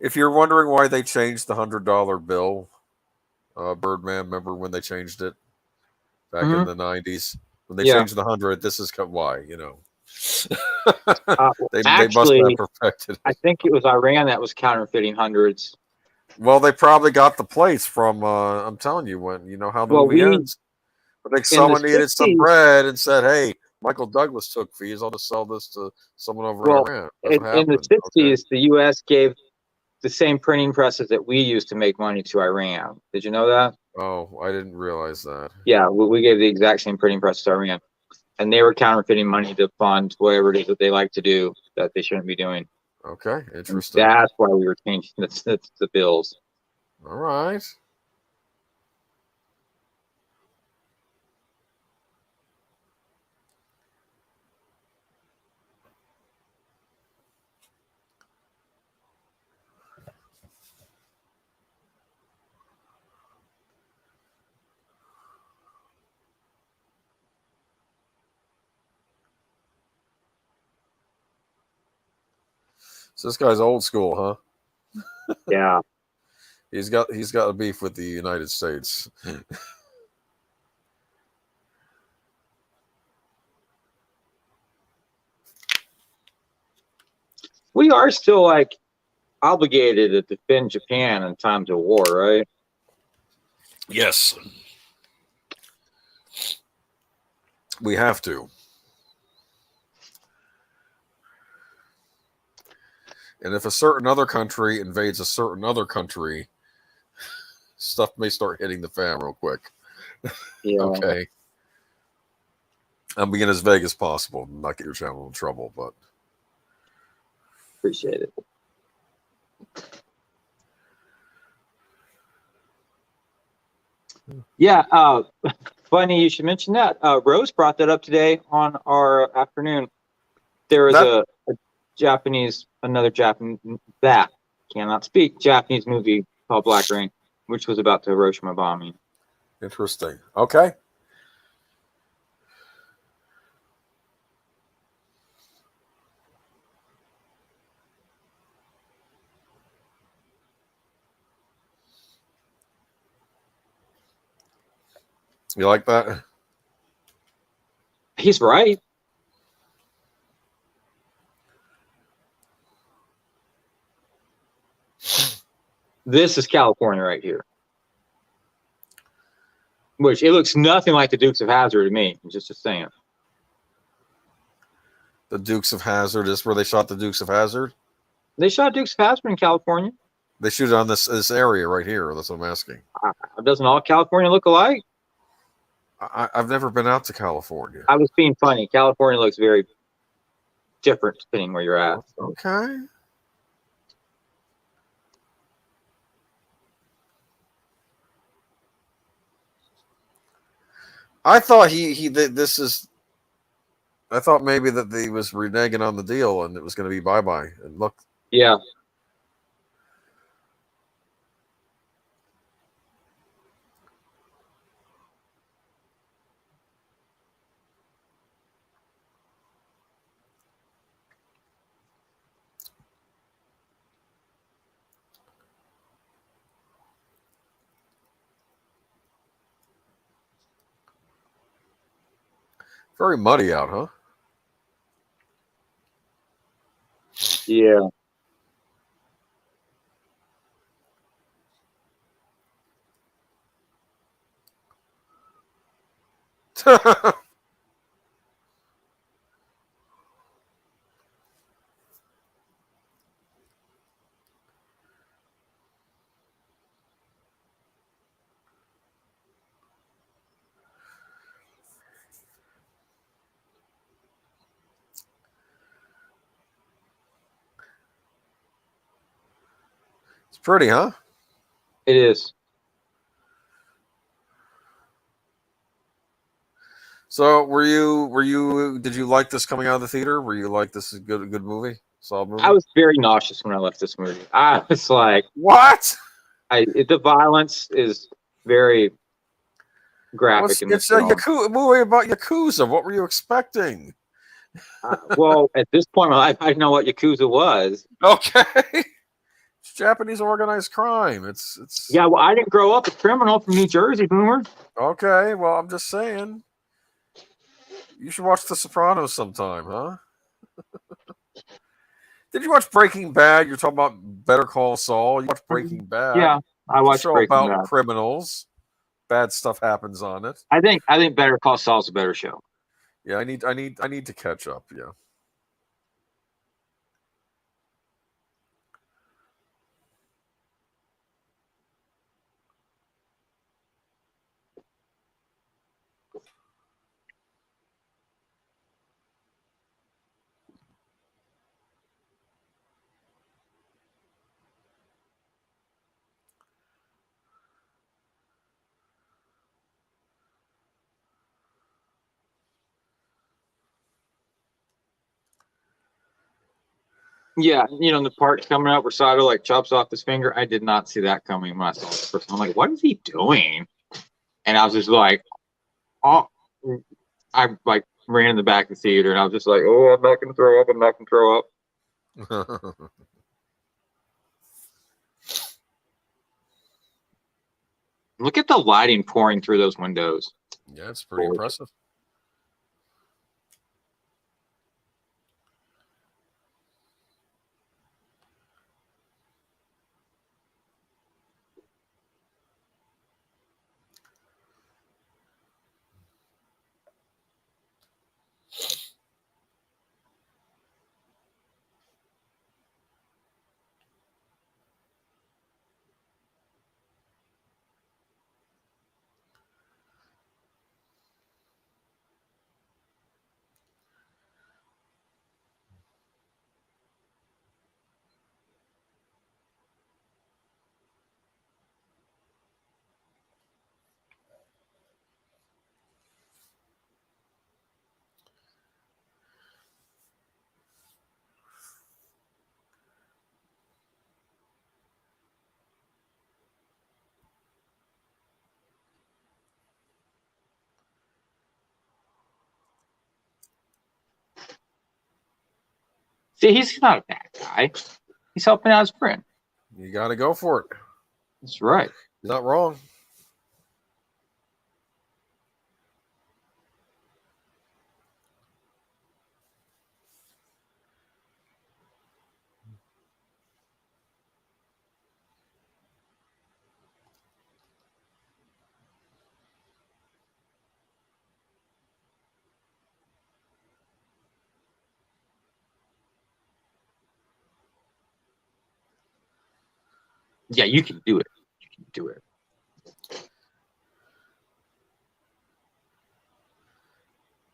If you're wondering why they changed the $100 bill, Birdman, remember when they changed it back in the 90s? When they changed the 100, this is why, they must have perfected it. I think it was Iran that was counterfeiting hundreds. Well, they probably got the plates from, I'm telling you, when how the movie ends. I think someone needed some bread and said, hey, Michael Douglas took fees. I'll just sell this to someone over in Iran. In the 60s, the U.S. gave the same printing presses that we used to make money to Iran. Did you know that? Oh, I didn't realize that. Yeah, we gave the exact same printing press to Iran. And they were counterfeiting money to fund whatever it is that they like to do that they shouldn't be doing. Okay, interesting. And that's why we were changing the bills. All right. So this guy's old school, huh? Yeah. He's got a beef with the United States. We are still obligated to defend Japan in times of war, right? Yes. We have to. And if a certain other country invades a certain other country, stuff may start hitting the fan real quick. Yeah. Okay. I'm being as vague as possible, not get your channel in trouble, but appreciate it. Yeah, funny you should mention that. Rose brought that up today on our afternoon. There was another Japanese movie called Black Rain, which was about the Hiroshima bombing. Interesting. Okay. You like that? He's right. This is California right here. Which it looks nothing like the Dukes of Hazzard to me. Just saying. The Dukes of Hazzard is where they shot the Dukes of Hazzard? They shot Dukes of Hazzard in California. They shoot it on this area right here. That's what I'm asking. Doesn't all California look alike? I've never been out to California. I was being funny. California looks very different depending where you're at. Okay. I thought this is. I thought maybe that he was reneging on the deal and it was going to be bye bye. And look, Yeah. very muddy out, huh? Yeah. It's pretty, huh? It is. So, did you like this coming out of the theater? Were you like this is a good movie, solid movie? I was very nauseous when I left this movie. I was like, what? the violence is very graphic in this It's a film. movie about Yakuza. What were you expecting? Well, at this point in my life, I didn't know what Yakuza was. Okay. It's Japanese organized crime. It's Yeah, well, I didn't grow up a criminal from New Jersey, Boomer. okay. Well, I'm just saying. You should watch The Sopranos sometime, huh? Did you watch Breaking Bad? You're talking about Better Call Saul. You watch Breaking Bad. Yeah, I It's a watched show Breaking about Bad. criminals. Bad stuff happens on it. I think Better Call Saul's a better show. Yeah, I need to catch up. Yeah. Yeah, the part coming out where Sato like chops off his finger. I did not see that coming when I saw it first. I'm like, what is he doing? And I was just like, oh, I like ran in the back of the theater and I was just like, oh, I'm not gonna throw up. I'm not gonna throw up. Look at the lighting pouring through those windows. Yeah, it's pretty impressive. See, he's not a bad guy. He's helping out his friend. You got to go for it. That's right. You're not wrong. Yeah, you can do it. You can do it.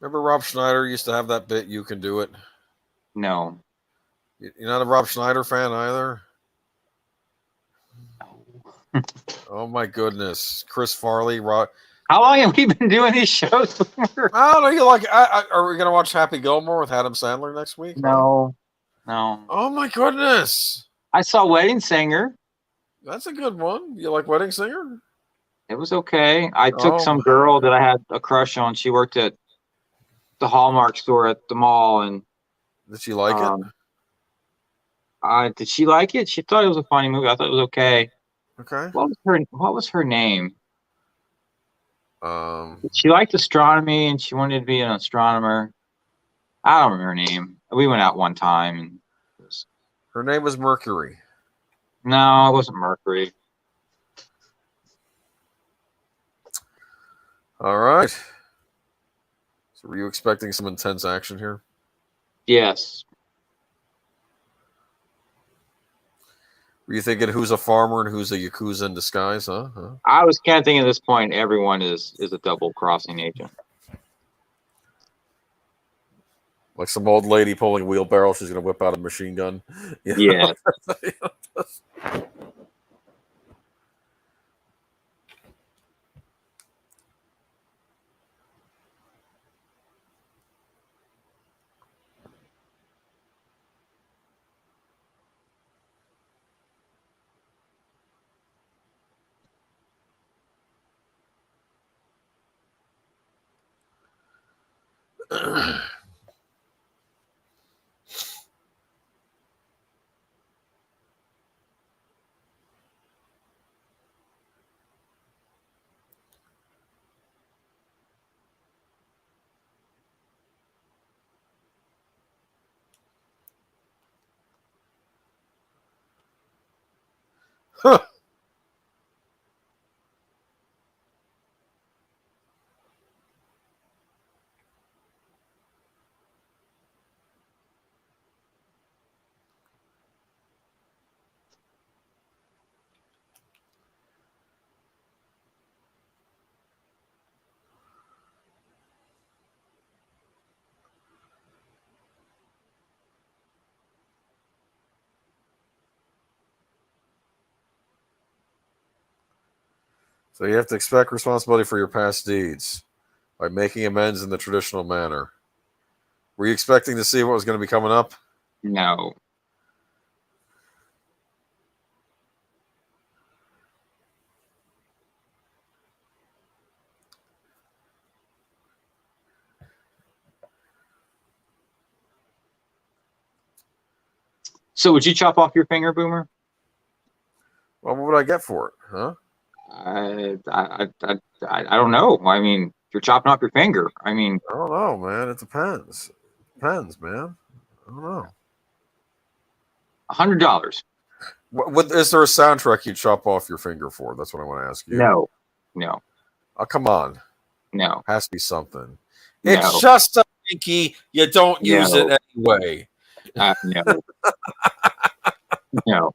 Remember Rob Schneider used to have that bit, "You can do it"? No. You're not a Rob Schneider fan either? No. Oh my goodness. Chris Farley, Rob. How long have we been doing these shows? I don't know. You like? Are we gonna watch Happy Gilmore with Adam Sandler next week? No. No. Oh my goodness. I saw Wedding Singer. That's a good one. You like Wedding Singer? It was okay. I took some girl that I had a crush on. She worked at the Hallmark store at the mall, and did she like it? Did she like it? She thought it was a funny movie. I thought it was okay. Okay. What was her name? Um, She liked astronomy and she wanted to be an astronomer. I don't remember her name. We went out one time and her name was Mercury. No, it wasn't Mercury. All right. So were you expecting some intense action here? Yes. Were you thinking who's a farmer and who's a Yakuza in disguise, huh? I was kind of thinking at this point everyone is a double crossing agent. Like some old lady pulling a wheelbarrow, she's gonna whip out a machine gun. Yeah. Huh. So you have to expect responsibility for your past deeds by making amends in the traditional manner. Were you expecting to see what was going to be coming up? No. So would you chop off your finger, Boomer? Well, what would I get for it, huh? I don't know. I mean, you're chopping off your finger. I mean, I don't know, man. It depends. Depends, man. I don't know. $100. Is there a soundtrack you chop off your finger for? That's what I want to ask you. No. Oh, come on. No. Has to be something. No. It's just a pinky. You don't use it anyway. No. No.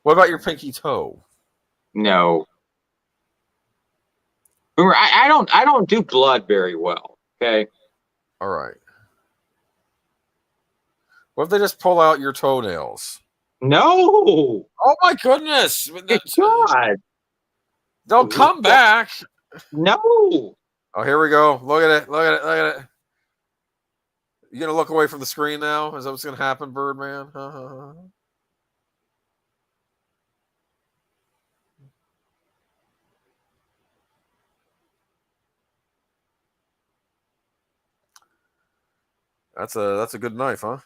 What about your pinky toe? No. Boomer, I don't do blood very well. Okay. All right. What if they just pull out your toenails? No. Oh my goodness! God. They'll come back. No. Oh, here we go. Look at it. Look at it. Look at it. You gonna look away from the screen now? Is that what's gonna happen, Birdman? That's a good knife, huh?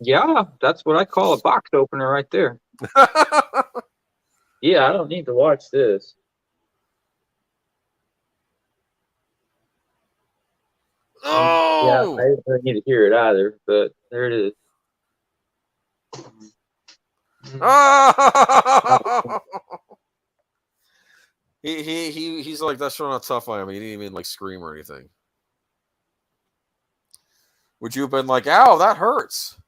Yeah, that's what I call a box opener right there. Yeah, I don't need to watch this. Oh! Yeah, I don't need to hear it either, but there it is. Oh! He's like, that's showing how tough I am. He didn't even like scream or anything. Would you have been like, ow, that hurts?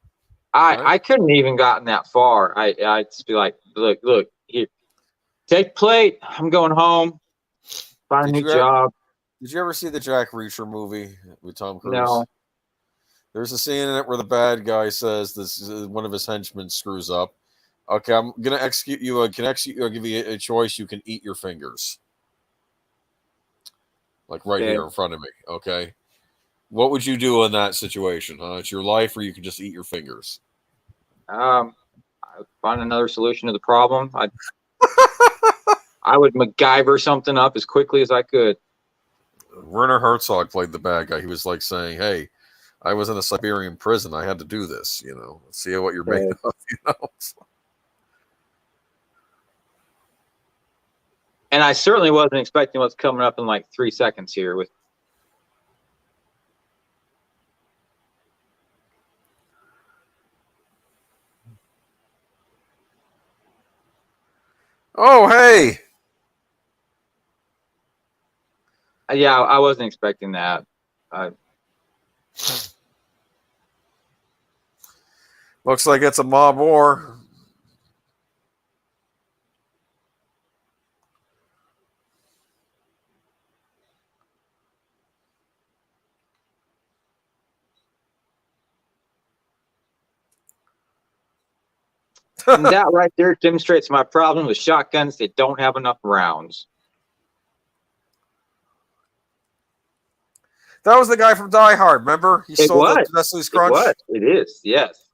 I couldn't even gotten that far. I'd just be like, look, Here, take plate. I'm going home. Find a new job. Did you ever see the Jack Reacher movie with Tom Cruise? No. There's a scene in it where the bad guy says one of his henchmen screws up. Okay, I'm gonna execute you. I can execute you. I'll give you a choice. You can eat your fingers, like right here in front of me. Okay, what would you do in that situation? Huh? It's your life, or you can just eat your fingers. I would find another solution to the problem. I would MacGyver something up as quickly as I could. Werner Herzog played the bad guy. He was like saying, "Hey, I was in a Siberian prison. I had to do this. You know, see what you're made of. You know." And I certainly wasn't expecting what's coming up in like 3 seconds here. With oh, hey. Yeah, I wasn't expecting that. Looks like it's a mob war. And that right there demonstrates my problem with shotguns. They don't have enough rounds. That was the guy from Die Hard, remember? He stole the Nestle's Crunch. It is, yes.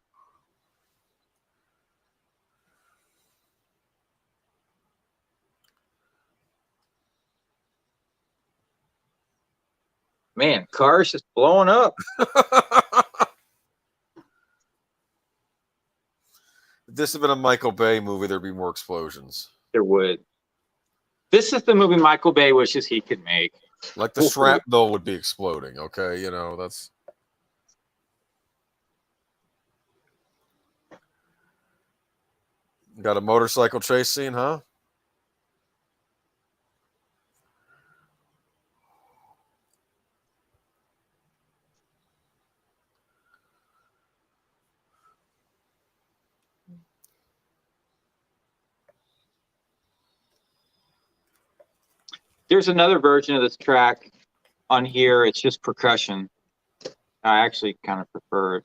Man, cars just blowing up. If this had been a Michael Bay movie, there'd be more explosions. There would. This is the movie Michael Bay wishes he could make. Like the shrapnel would be exploding, okay? You know, that's... Got a motorcycle chase scene, huh? There's another version of this track on here. It's just percussion. I actually kind of prefer it.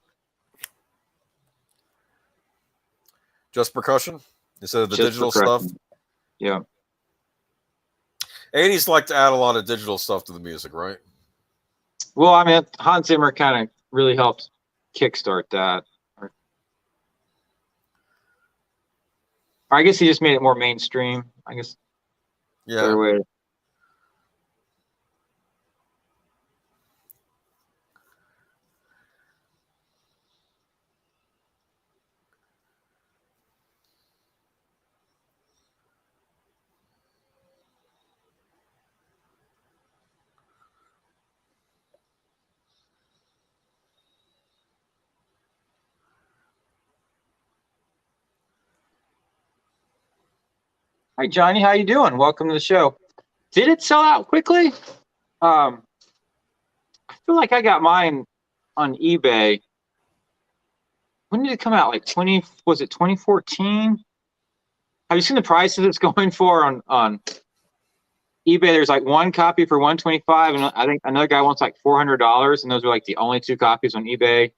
Just percussion instead of the digital stuff? Yeah. 80s like to add a lot of digital stuff to the music, right? Well, I mean, Hans Zimmer kind of really helped kickstart that. Or I guess he just made it more mainstream. I guess. Yeah. Way. Hi, Johnny. How you doing? Welcome to the show. Did it sell out quickly? I feel like I got mine on eBay. When did it come out? Like 2014? Have you seen the prices it's going for on eBay? There's like one copy for $125, and I think another guy wants like $400, and those are like the only two copies on eBay.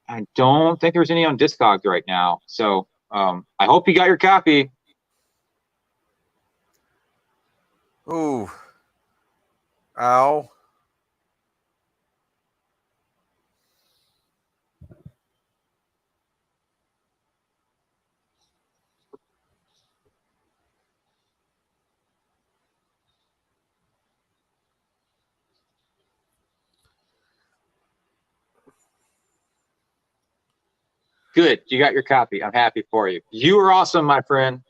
I don't think there's any on Discogs right now. So I hope you got your copy. Ooh. Ow. Good. You got your copy. I'm happy for you. You are awesome, my friend.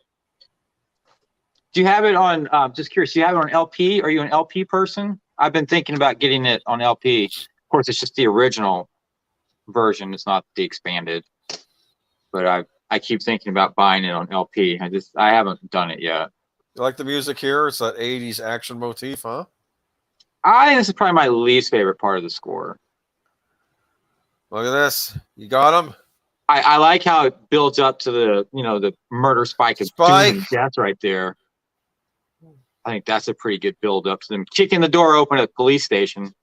Do you have it on, just curious, do you have it on LP? Are you an LP person? I've been thinking about getting it on LP. Of course, it's just the original version. It's not the expanded. But I keep thinking about buying it on LP. I haven't done it yet. You like the music here? It's that 80s action motif, huh? I think this is probably my least favorite part of the score. Look at this. You got him? I like how it builds up to the murder spike of doom and death right there. I think that's a pretty good build up to them kicking the door open at the police station.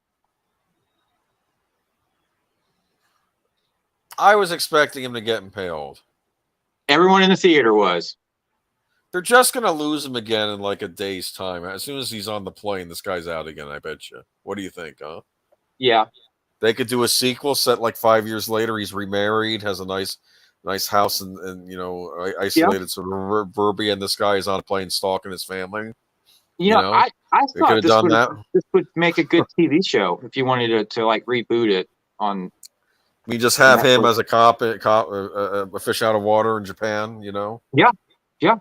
I was expecting him to get impaled. Everyone in the theater was. They're just going to lose him again in like a day's time. As soon as he's on the plane, this guy's out again, I bet you. What do you think, huh? Yeah. They could do a sequel set like 5 years later. He's remarried, has a nice house and isolated sort of Verbi, and this guy is on a plane stalking his family. I thought this would make a good TV show if you wanted to like reboot it on. We just have him as a cop, a fish out of water in Japan. Yeah.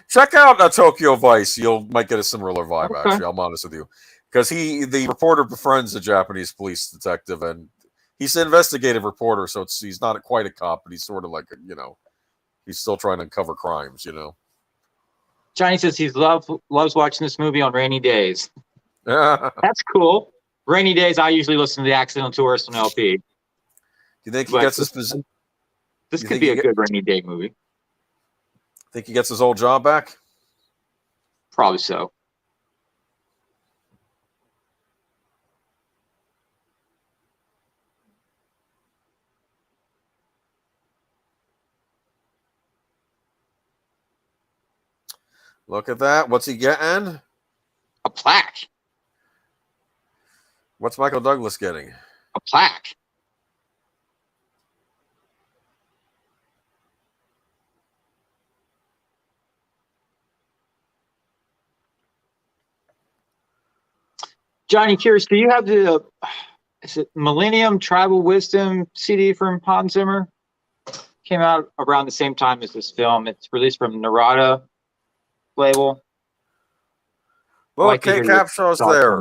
Check out Tokyo Vice. You might get a similar vibe. Okay. Actually, I'm honest with you, because the reporter befriends the Japanese police detective, and he's an investigative reporter, so he's not quite a cop, but he's sort of like he's still trying to uncover crimes. Johnny says he loves watching this movie on rainy days. That's cool. Rainy days, I usually listen to The Accidental Tourist on LP. Do you think he gets this? This could be a good rainy day movie. Think he gets his old job back? Probably so. Look at that. What's he getting? A plaque. What's Michael Douglas getting? A plaque. Johnny, curious, do you have the Millennium Tribal Wisdom CD from Hans Zimmer? Came out around the same time as this film. It's released from Narada label. Well, okay, Capshaw's there.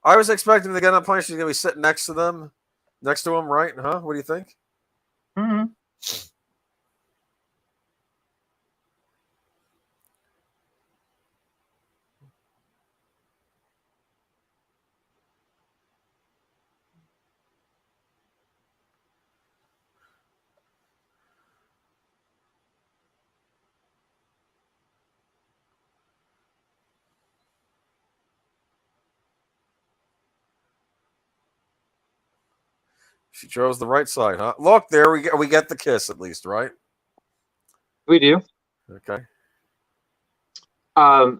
I was expecting to get on a plane. She's going to be sitting next to him, right? Huh? What do you think? Mm-hmm. She chose the right side, huh? Look, there we get the kiss at least, right? We do. Okay. I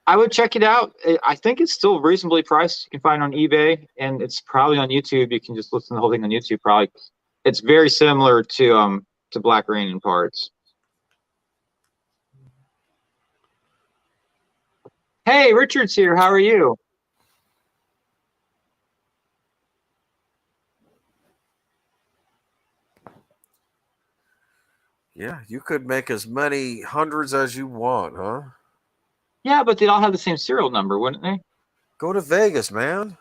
would check it out. I think it's still reasonably priced. You can find it on eBay, and it's probably on YouTube. You can just listen to the whole thing on YouTube. Probably, it's very similar to Black Rain in parts. Hey, Richard's here. How are you? Yeah, you could make as many hundreds as you want, huh? Yeah, but they'd all have the same serial number, wouldn't they? Go to Vegas, man.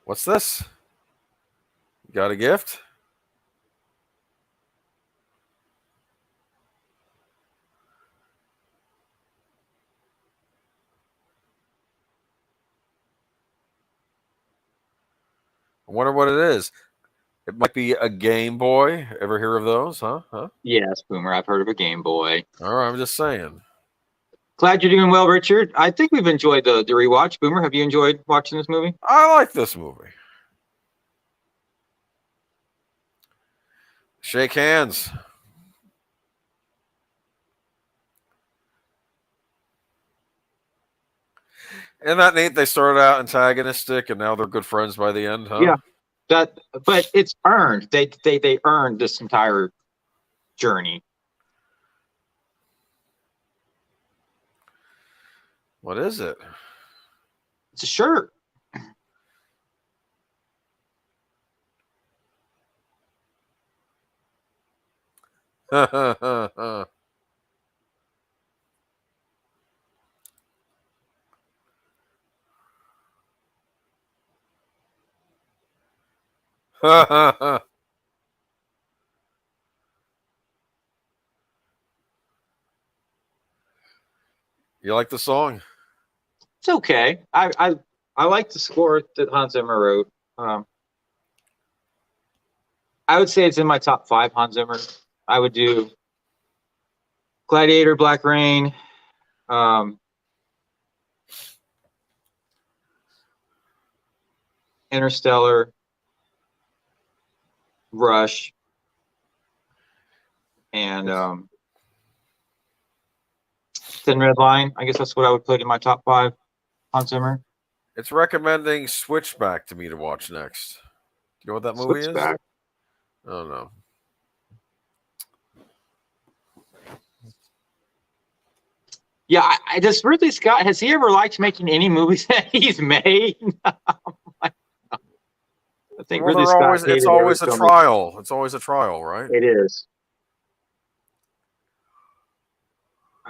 What's this? You got a gift? I wonder what it is. It might be a Game Boy. Ever hear of those, huh? Yes, Boomer. I've heard of a Game Boy. All right, I'm just saying. Glad you're doing well, Richard. I think we've enjoyed the rewatch. Boomer, have you enjoyed watching this movie? I like this movie. Shake hands. Isn't that neat? They started out antagonistic and now they're good friends by the end, huh? Yeah. But it's earned. They earned this entire journey. What is it? It's a shirt. You like the song? It's okay. I like the score that Hans Zimmer wrote. I would say it's in my top 5 Hans Zimmer. I would do Gladiator, Black Rain, Interstellar, Rush, and Thin Red Line. I guess that's what I would put in my top 5 Hans Zimmer. It's recommending Switchback to me to watch next. You know what that movie Switchback. is? I don't know. Yeah, does Ridley Scott, has he ever liked making any movies that he's made? I think Ridley Scott. It's always a trial. It's always a trial, right? It is.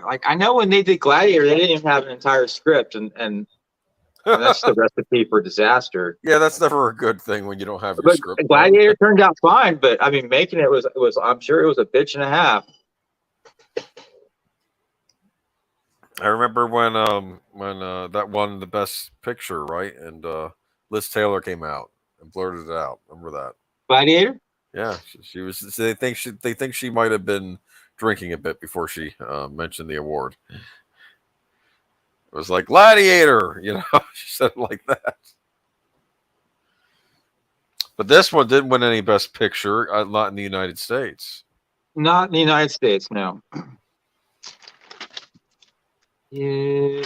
Like, I know when they did Gladiator, they didn't even have an entire script, and that's the recipe for disaster. Yeah, that's never a good thing when you don't have your script. Gladiator turned out fine, but I mean, making it was I'm sure it was a bitch and a half. I remember when that won the best picture, right? And Liz Taylor came out and blurted it out. Remember that? Gladiator? Yeah, she was. They think she might have been drinking a bit before she mentioned the award. It was like Gladiator, you know. She said it like that. But this one didn't win any Best Picture, not in the United States. Not in the United States, no. It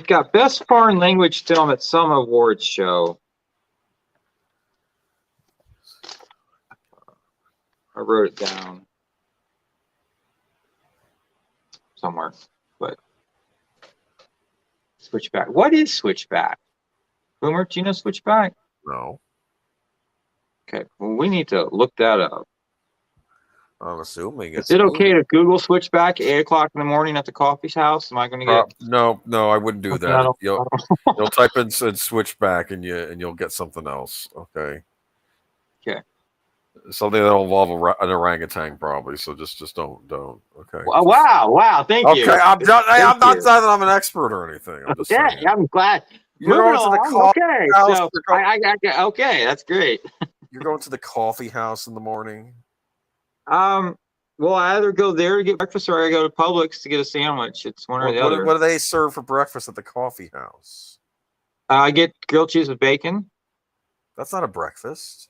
got Best Foreign Language Film at some awards show. I wrote it down somewhere, but Switchback. What is Switchback? Boomer, do you know Switchback? No. Okay, well, we need to look that up. I'm assuming Is it okay to Google Switchback at 8 o'clock in the morning at the coffee house? Am I going to get? No, I wouldn't do that. You'll type in Switchback and you'll get something else. Okay. Okay. Something that'll involve an orangutan, probably. So just don't. Okay. Wow! Thank you. Okay, I'm not saying that I'm an expert or anything. I'm just saying. I'm glad. You're going to the coffee house. So okay, that's great. You're going to the coffee house in the morning. Well, I either go there to get breakfast or I go to Publix to get a sandwich. It's one or the other. What do they serve for breakfast at the coffee house? I get grilled cheese with bacon. That's not a breakfast.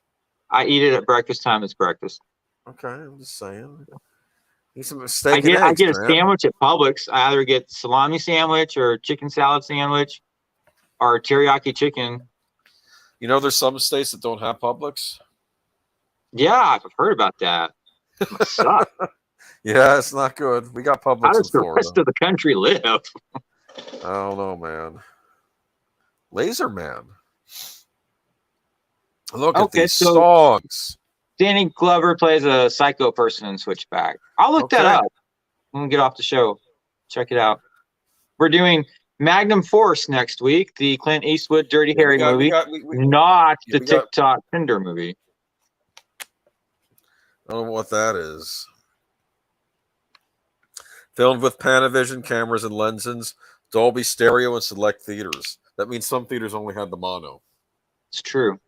I eat it at breakfast time. It's breakfast. Okay, I'm just saying. Need some steak I get a sandwich at Publix. I either get salami sandwich or chicken salad sandwich or teriyaki chicken. You know, there's some states that don't have Publix. Yeah, I've heard about that. It must suck. Yeah, it's not good. We got Publix. How does the rest of the country live? I don't know, man. Laser Man. Look at these songs. Danny Glover plays a psycho person in Switchback. I'll look that up when we get off the show. Check it out. We're doing Magnum Force next week, the Clint Eastwood Dirty Harry movie, not the TikTok Tinder movie. I don't know what that is. Filmed with Panavision cameras and lenses, Dolby stereo, and select theaters. That means some theaters only had the mono. It's true.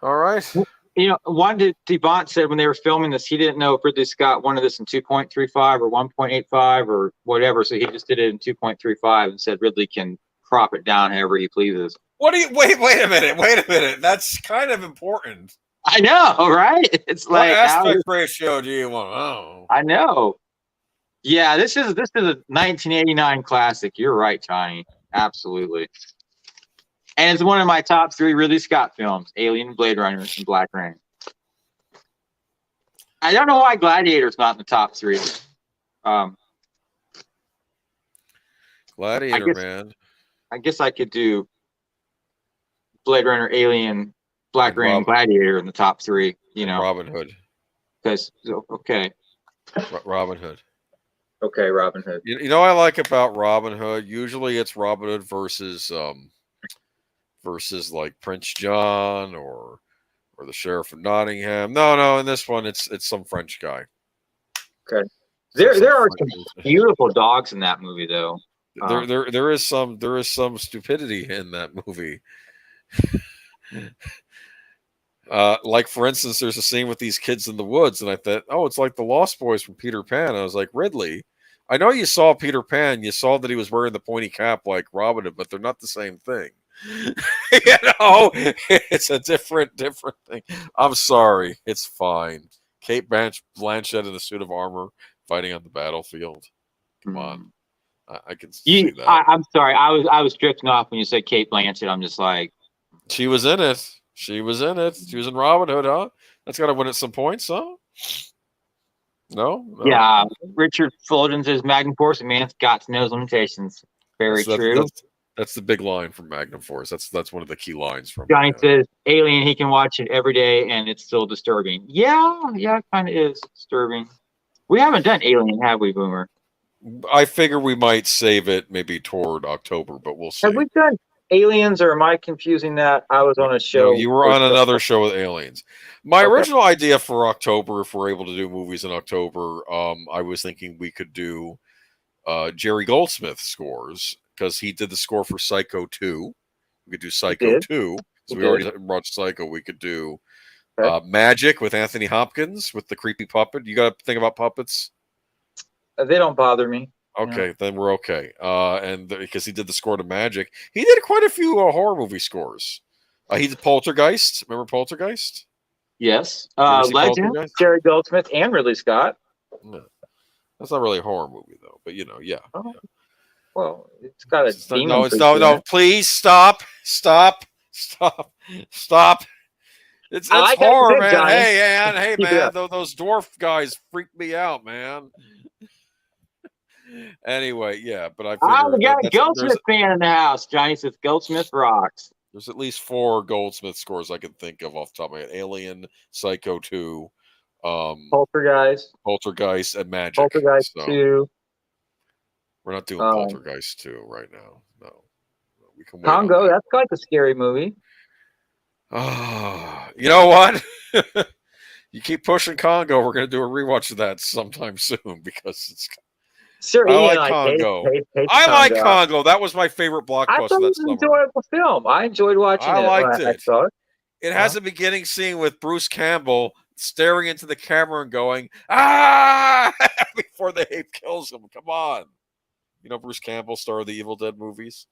All right. You know, Juan Devant said when they were filming this, he didn't know if Ridley Scott wanted this in 2.35 or 1.85 or whatever, so he just did it in 2.35 and said Ridley can crop it down however he pleases. Wait a minute. That's kind of important. I know, right? It's like, what aspect ratio do you want? Oh, I know. Yeah, this is a 1989 classic. You're right, Johnny. Absolutely. And it's one of my top 3 Ridley Scott films: Alien, Blade Runner, and Black Rain. I don't know why Gladiator's not in the top 3. Gladiator, man. I guess I could do Blade Runner, Alien, Black And Rain, Rob Gladiator in the top three. You and know, Robin Hood. because okay, Robin Hood. okay, Robin Hood. You know what I like about Robin Hood? Usually it's Robin Hood versus like Prince John or the Sheriff of Nottingham. No, in this one it's some French guy. Okay, Some there are some French- beautiful dogs in that movie, though. there is some stupidity in that movie. Like for instance, there's a scene with these kids in the woods, and I thought, oh, it's like the Lost Boys from Peter Pan. I was like, Ridley, I know you saw Peter Pan, you saw that he was wearing the pointy cap like Robin Hood, but they're not the same thing. It's a different thing. I'm sorry, it's fine. Kate Blanchett in a suit of armor fighting on the battlefield. Come on, I can see that. I'm sorry, I was drifting off when you said Kate Blanchett. I'm just like, she was in it. She was in it. She was in Robin Hood, huh? That's got to win at some points, huh? No? Yeah. Richard Fulton says Magnum Force, a man's got knows limitations. Very true. That's the big line from Magnum Force. That's one of the key lines from Johnny says Alien, he can watch it every day and it's still disturbing. Yeah, it kind of is disturbing. We haven't done Alien, have we, Boomer? I figure we might save it maybe toward October, but we'll see. Have we done Aliens, or am I confusing that? I was on a show. No, you were on another show with aliens. My original idea for October, if we're able to do movies in October, I was thinking we could do Jerry Goldsmith scores, because he did the score for Psycho 2. We could do Psycho 2. So we already watched Psycho. We could do Magic with Anthony Hopkins with the creepy puppet. You got to think about puppets. They don't bother me. Okay, then we're okay. And because he did the score to Magic, he did quite a few horror movie scores. He did Poltergeist. Remember Poltergeist? Yes. Legend, Jerry Goldsmith, and Ridley Scott. No. That's not really a horror movie, though. But, yeah. Oh. Well, it's got a demon. No, please stop. It's horror, man. Hey, man. Those dwarf guys freak me out, man. Anyway, yeah, but I figured we got a Goldsmith fan in the house. Johnny says Goldsmith rocks. There's at least 4 Goldsmith scores I can think of off the top of my head: Alien, Psycho 2, Poltergeist, and Magic. Poltergeist 2. We're not doing Poltergeist 2 right now. No, we can wait. Congo, that's like a scary movie. You know what? You keep pushing Congo. We're going to do a rewatch of that sometime soon because it's. Sure, I like Congo. I like Congo. That was my favorite blockbuster. I thought it was an enjoyable film. I enjoyed watching it. I liked it. I saw it. It has a beginning scene with Bruce Campbell staring into the camera and going, "Ah!" before the ape kills him. Come on. You know Bruce Campbell, star of the Evil Dead movies?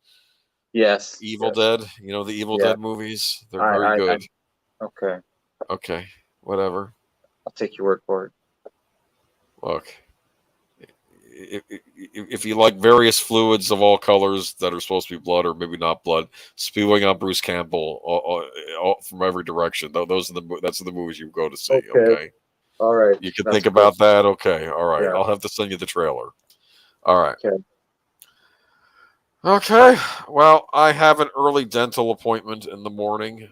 Yes. Evil Dead. You know the Evil Dead movies? They're very good. Okay. Okay. Whatever. I'll take your word for it. Look. If you like various fluids of all colors that are supposed to be blood or maybe not blood, spewing on Bruce Campbell all from every direction, that's the movies you go to see. Okay. All right. You can think about that. Okay. All right. Yeah. I'll have to send you the trailer. All right. Okay. Well, I have an early dental appointment in the morning.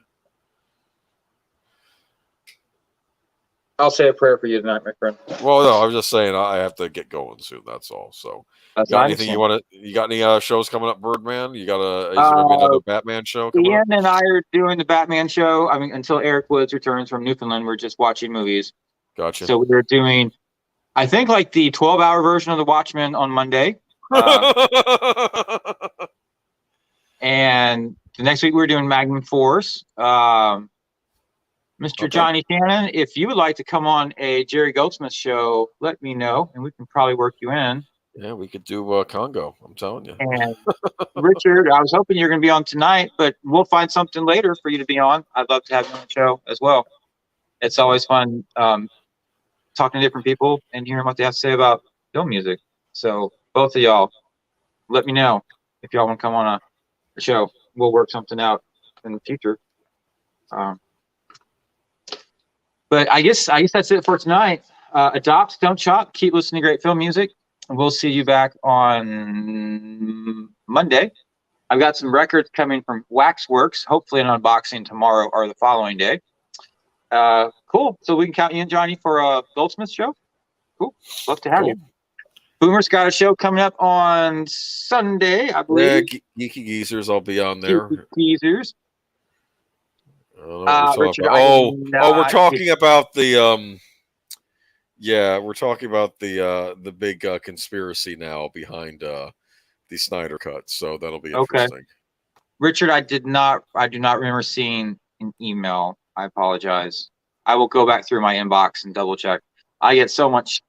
I'll say a prayer for you tonight, my friend. Well, no, I was just saying I have to get going soon. That's all. So, you got anything you want to? You got any shows coming up, Birdman? You got is there gonna be another Batman show coming up? Ian and I are doing the Batman show. I mean, until Eric Woods returns from Newfoundland, we're just watching movies. Gotcha. So we're doing, I think, like the 12-hour version of The Watchmen on Monday. And the next week we're doing Magnum Force. Mr. Johnny Cannon, if you would like to come on a Jerry Goldsmith show, let me know, and we can probably work you in. Yeah, we could do Congo. I'm telling you. And Richard, I was hoping you're going to be on tonight, but we'll find something later for you to be on. I'd love to have you on the show as well. It's always fun talking to different people and hearing what they have to say about film music. So both of y'all, let me know if y'all want to come on a show. We'll work something out in the future. But I guess that's it for tonight. Adopt, don't shop. Keep listening to great film music. we'll see you back on Monday. I've got some records coming from Waxworks, hopefully an unboxing tomorrow or the following day. Cool. So we can count you in, Johnny, for a Goldsmith show. Cool. Love to have you. Boomer's got a show coming up on Sunday, I believe. Yeah, Geeky Geezers, I'll be on there. Geeky Geezers. I don't know what we're Richard, talking about. We're talking about the we're talking about the big conspiracy now behind the Snyder Cut. So that'll be interesting. Okay. Richard, I do not remember seeing an email. I apologize. I will go back through my inbox and double check. I get so much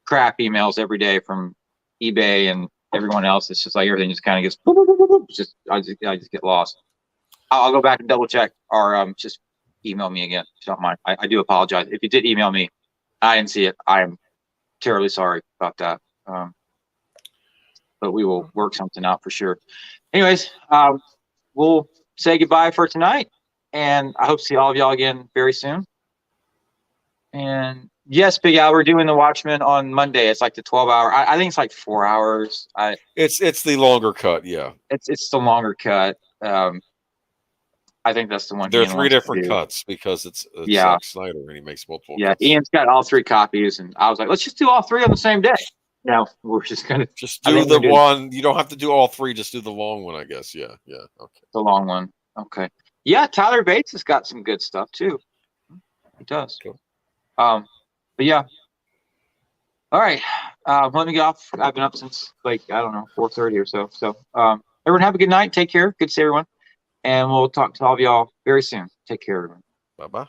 crap emails every day from eBay and everyone else. It's just like everything just kind of gets boop, boop, boop, boop. I just get lost. I'll go back and double check, or just email me again if you don't mind. I do apologize if you did email me. I didn't see it. I am terribly sorry about that. But we will work something out for sure. Anyways, we'll say goodbye for tonight, and I hope to see all of y'all again very soon. And yes, Big Al, we're doing the Watchmen on Monday. It's like the 12-hour. I think it's like 4 hours. It's the longer cut. Yeah, it's the longer cut. I think that's the one. There are 3 different cuts because it's Zack Snyder and he makes multiple. Yeah, cuts. Ian's got all 3 copies, and I was like, let's just do all 3 on the same day. No, we're just gonna do the one. You don't have to do all 3. Just do the long one, I guess. Yeah. Okay. The long one. Okay. Yeah, Tyler Bates has got some good stuff too. He does. Cool. But yeah. All right. Let me get off. I've been up since like 4:30 or so. So everyone have a good night. Take care. Good to see everyone. And we'll talk to all of y'all very soon. Take care, everyone. Bye-bye.